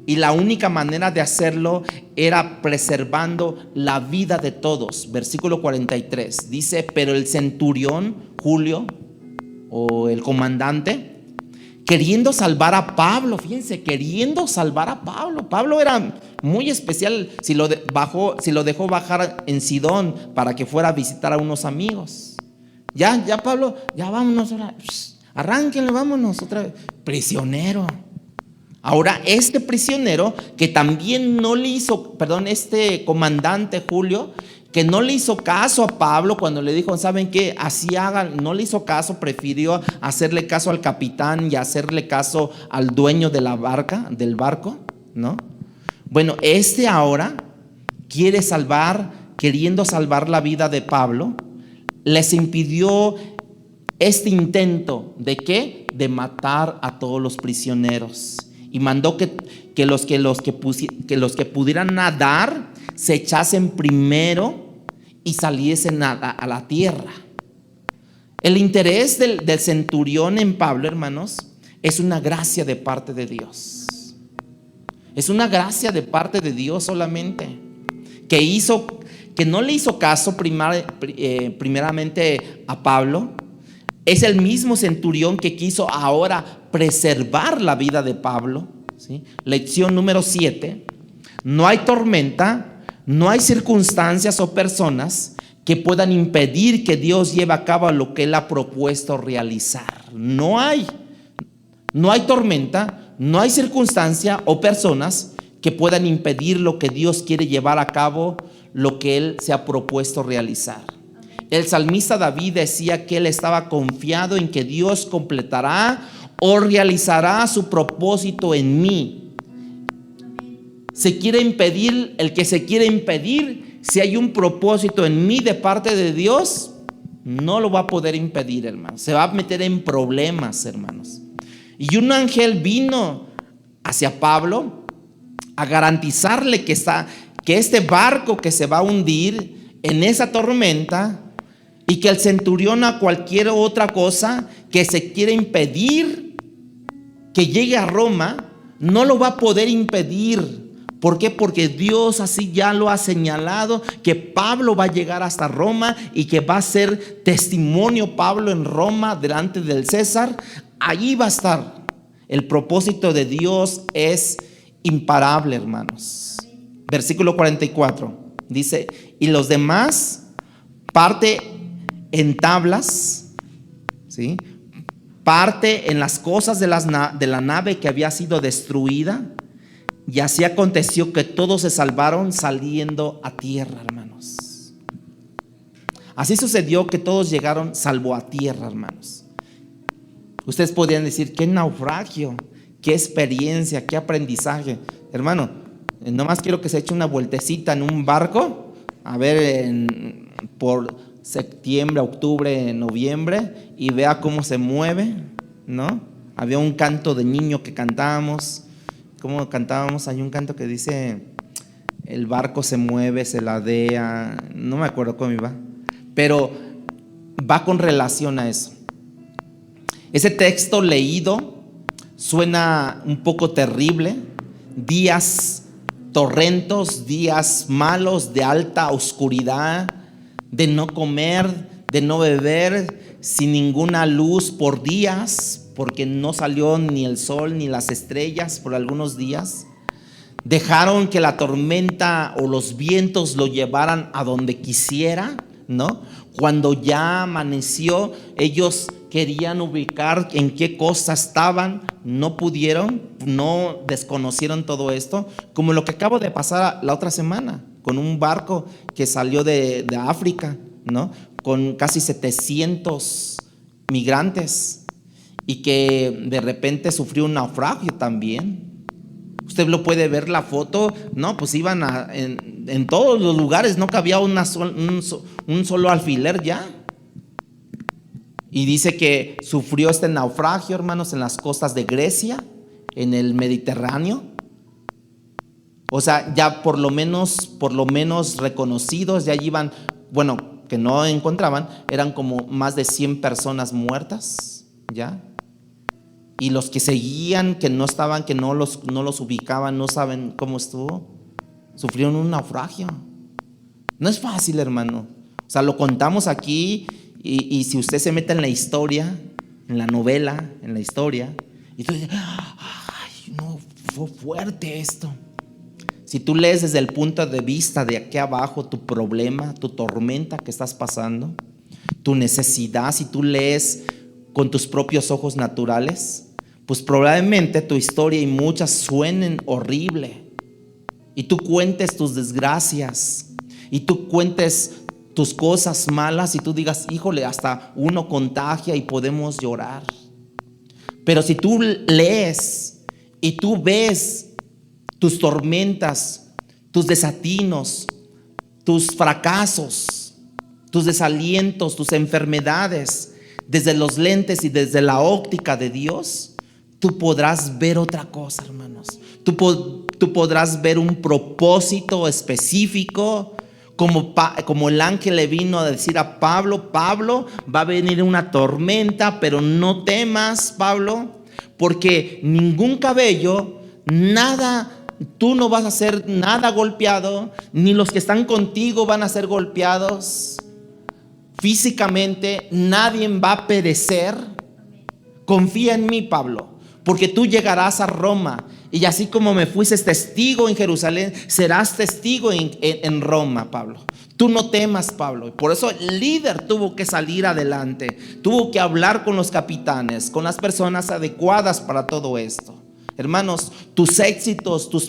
Y la única manera de hacerlo era preservando la vida de todos. Versículo 43 dice: pero el centurión Julio, o el comandante, queriendo salvar a Pablo, fíjense, queriendo salvar a Pablo. Pablo era muy especial si lo dejó bajar en Sidón para que fuera a visitar a unos amigos. Ya Pablo, ya vámonos ahora, arránquenle, vámonos otra vez. Prisionero. Ahora este prisionero que también no le hizo, este comandante Julio, que no le hizo caso a Pablo cuando le dijo: ¿saben qué? Así hagan. No le hizo caso, prefirió hacerle caso al capitán y hacerle caso al dueño de la barca, del barco, ¿no? Bueno, ahora queriendo salvar la vida de Pablo, les impidió este intento de ¿qué? De matar a todos los prisioneros. Y mandó que los que pudieran nadar se echasen primero y saliesen a la tierra. El interés del centurión en Pablo, hermanos, es una gracia de parte de Dios. Es una gracia de parte de Dios solamente, que no le hizo caso primeramente a Pablo. Es el mismo centurión que quiso ahora preservar la vida de Pablo, ¿sí? Lección número 7. No hay tormenta, no hay circunstancias o personas que puedan impedir que Dios lleve a cabo lo que Él ha propuesto realizar. No hay tormenta, no hay circunstancia o personas que puedan impedir lo que Dios quiere llevar a cabo, lo que Él se ha propuesto realizar. El salmista David decía que él estaba confiado en que Dios completará o realizará su propósito en mí. El que se quiere impedir, si hay un propósito en mí de parte de Dios, no lo va a poder impedir, hermanos. Se va a meter en problemas, hermanos. Y un ángel vino hacia Pablo a garantizarle que este barco que se va a hundir en esa tormenta, y que el centurión a cualquier otra cosa que se quiere impedir que llegue a Roma, no lo va a poder impedir. ¿Por qué? Porque Dios así ya lo ha señalado, que Pablo va a llegar hasta Roma y que va a ser testimonio Pablo en Roma delante del César. Ahí va a estar. El propósito de Dios es imparable, hermanos. Versículo 44 dice: y los demás parte en tablas, ¿sí? Parte en las cosas de la nave que había sido destruida. Y así aconteció que todos se salvaron saliendo a tierra, hermanos. Así sucedió que todos llegaron salvo a tierra, hermanos. Ustedes podrían decir: qué naufragio, qué experiencia, qué aprendizaje. Hermano, nomás quiero que se eche una vueltecita en un barco, a ver, por septiembre, octubre, noviembre, y vea cómo se mueve, ¿no? Había un canto de niño que cantábamos. ¿Cómo cantábamos? Hay un canto que dice: el barco se mueve, se ladea. No me acuerdo cómo iba, pero va con relación a eso. Ese texto leído suena un poco terrible. Días torrentos, días malos, de alta oscuridad, de no comer, de no beber, sin ninguna luz por días, porque no salió ni el sol ni las estrellas por algunos días. Dejaron que la tormenta o los vientos lo llevaran a donde quisiera, ¿no? Cuando ya amaneció, ellos querían ubicar en qué costa estaban, no pudieron, no desconocieron todo esto, como lo que acabo de pasar la otra semana con un barco que salió de África, ¿no? Con casi 700 migrantes, y que de repente sufrió un naufragio también. Usted lo puede ver la foto, no, pues iban en todos los lugares, no cabía un solo alfiler ya. Y dice que sufrió este naufragio, hermanos, en las costas de Grecia, en el Mediterráneo. O sea, ya por lo menos reconocidos, ya iban, bueno, que no encontraban, eran como más de 100 personas muertas, ya. Y los que seguían, que no estaban, que no los ubicaban, no saben cómo estuvo, sufrieron un naufragio. No es fácil, hermano. O sea, lo contamos aquí y si usted se mete en la historia, en la novela, en la historia, y tú dices, ay, no, fue fuerte esto. Si tú lees desde el punto de vista de aquí abajo tu problema, tu tormenta que estás pasando, tu necesidad, si tú lees con tus propios ojos naturales, pues probablemente tu historia y muchas suenen horrible. Y tú cuentes tus desgracias, y tú cuentes tus cosas malas, y tú digas, híjole, hasta uno contagia y podemos llorar. Pero si tú lees y tú ves tus tormentas, tus desatinos, tus fracasos, tus desalientos, tus enfermedades, desde los lentes y desde la óptica de Dios, tú podrás ver otra cosa, hermanos. Tú podrás ver un propósito específico, como el ángel le vino a decir a Pablo, Pablo, va a venir una tormenta, pero no temas, Pablo, porque ningún cabello, nada, tú no vas a ser nada golpeado, ni los que están contigo van a ser golpeados físicamente, nadie va a perecer. Confía en mí, Pablo, porque tú llegarás a Roma, y así como me fuiste testigo en Jerusalén, serás testigo en Roma, Pablo. Tú no temas, Pablo. Y por eso el líder tuvo que salir adelante, tuvo que hablar con los capitanes, con las personas adecuadas para todo esto. Hermanos, tus éxitos, tus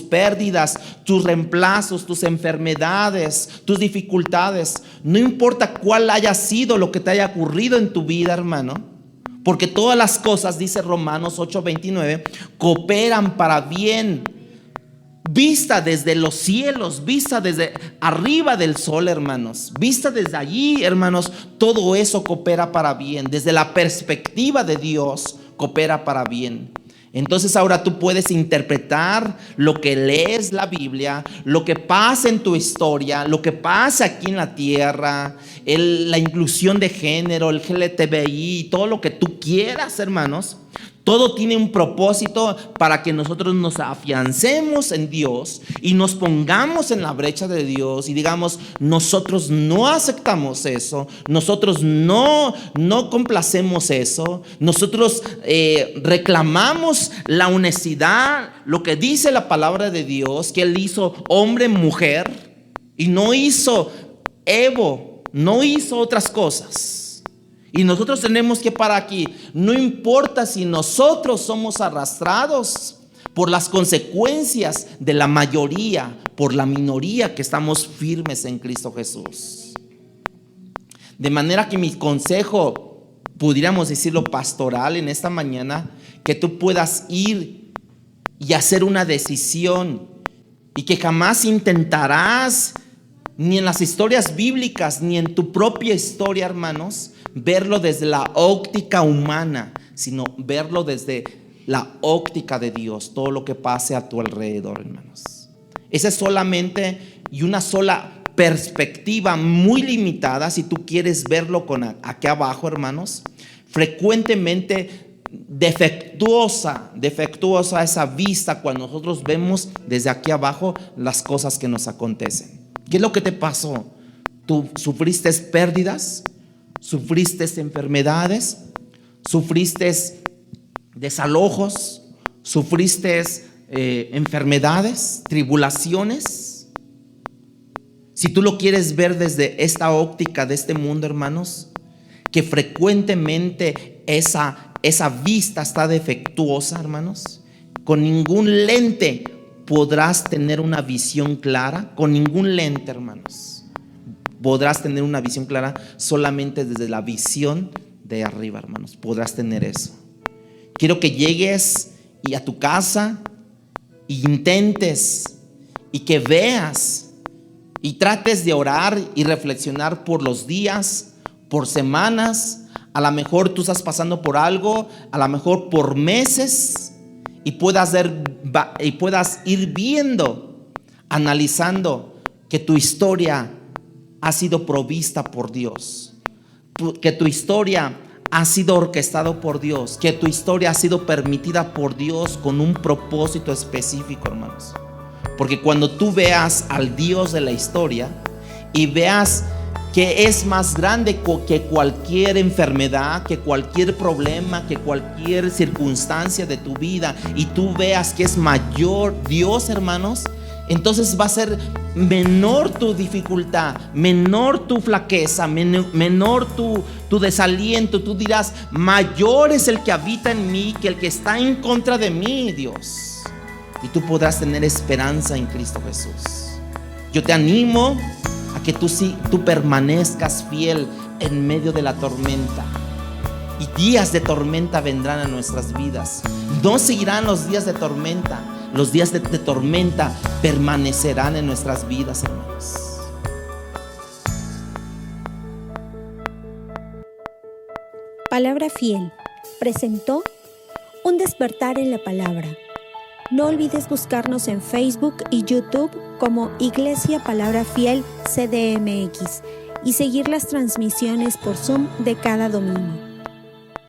pérdidas, tus reemplazos, tus enfermedades, tus dificultades, no importa cuál haya sido lo que te haya ocurrido en tu vida, hermano, porque todas las cosas, dice Romanos 8:29, cooperan para bien. Vista desde los cielos, vista desde arriba del sol, hermanos, vista desde allí, hermanos, todo eso coopera para bien. Desde la perspectiva de Dios, coopera para bien. Entonces ahora tú puedes interpretar lo que lees la Biblia, lo que pasa en tu historia, lo que pasa aquí en la tierra, la inclusión de género, el LGTBI, todo lo que tú quieras, hermanos. Todo tiene un propósito para que nosotros nos afiancemos en Dios y nos pongamos en la brecha de Dios y digamos, nosotros no aceptamos eso, nosotros no complacemos eso, nosotros reclamamos la honestidad, lo que dice la palabra de Dios, que Él hizo hombre, mujer y no hizo Evo, no hizo otras cosas. Y nosotros tenemos que parar aquí. No importa si nosotros somos arrastrados por las consecuencias de la mayoría, por la minoría que estamos firmes en Cristo Jesús. De manera que mi consejo, pudiéramos decirlo pastoral en esta mañana, que tú puedas ir y hacer una decisión y que jamás intentarás, ni en las historias bíblicas, ni en tu propia historia, hermanos, verlo desde la óptica humana, sino verlo desde la óptica de Dios, todo lo que pase a tu alrededor, hermanos. Esa es solamente y una sola perspectiva muy limitada, si tú quieres verlo con aquí abajo, hermanos. Frecuentemente defectuosa esa vista cuando nosotros vemos desde aquí abajo las cosas que nos acontecen. ¿Qué es lo que te pasó? ¿Tú sufriste pérdidas? ¿Sufriste enfermedades? ¿Sufriste desalojos? ¿Sufriste enfermedades, tribulaciones? Si tú lo quieres ver desde esta óptica de este mundo, hermanos, que frecuentemente esa vista está defectuosa, hermanos, con ningún lente podrás tener una visión clara, con ningún lente, hermanos. Podrás tener una visión clara solamente desde la visión de arriba, hermanos. Podrás tener eso. Quiero que llegues y a tu casa e intentes y que veas y trates de orar y reflexionar por los días, por semanas. A lo mejor tú estás pasando por algo, a lo mejor por meses, y puedas ir viendo, analizando que tu historia ha sido provista por Dios, que tu historia ha sido orquestado por Dios, que tu historia ha sido permitida por Dios con un propósito específico, hermanos. Porque cuando tú veas al Dios de la historia y veas que es más grande que cualquier enfermedad, que cualquier problema, que cualquier circunstancia de tu vida, y tú veas que es mayor Dios, hermanos, entonces va a ser menor tu dificultad, menor tu flaqueza, menor tu desaliento. Tú dirás, mayor es el que habita en mí que el que está en contra de mí, Dios. Y tú podrás tener esperanza en Cristo Jesús. Yo te animo a que tú permanezcas fiel en medio de la tormenta. Y días de tormenta vendrán a nuestras vidas. No seguirán los días de tormenta. Los días de tormenta permanecerán en nuestras vidas, hermanos. Palabra Fiel presentó Un despertar en la palabra. No olvides buscarnos en Facebook y YouTube como Iglesia Palabra Fiel CDMX y seguir las transmisiones por Zoom de cada domingo.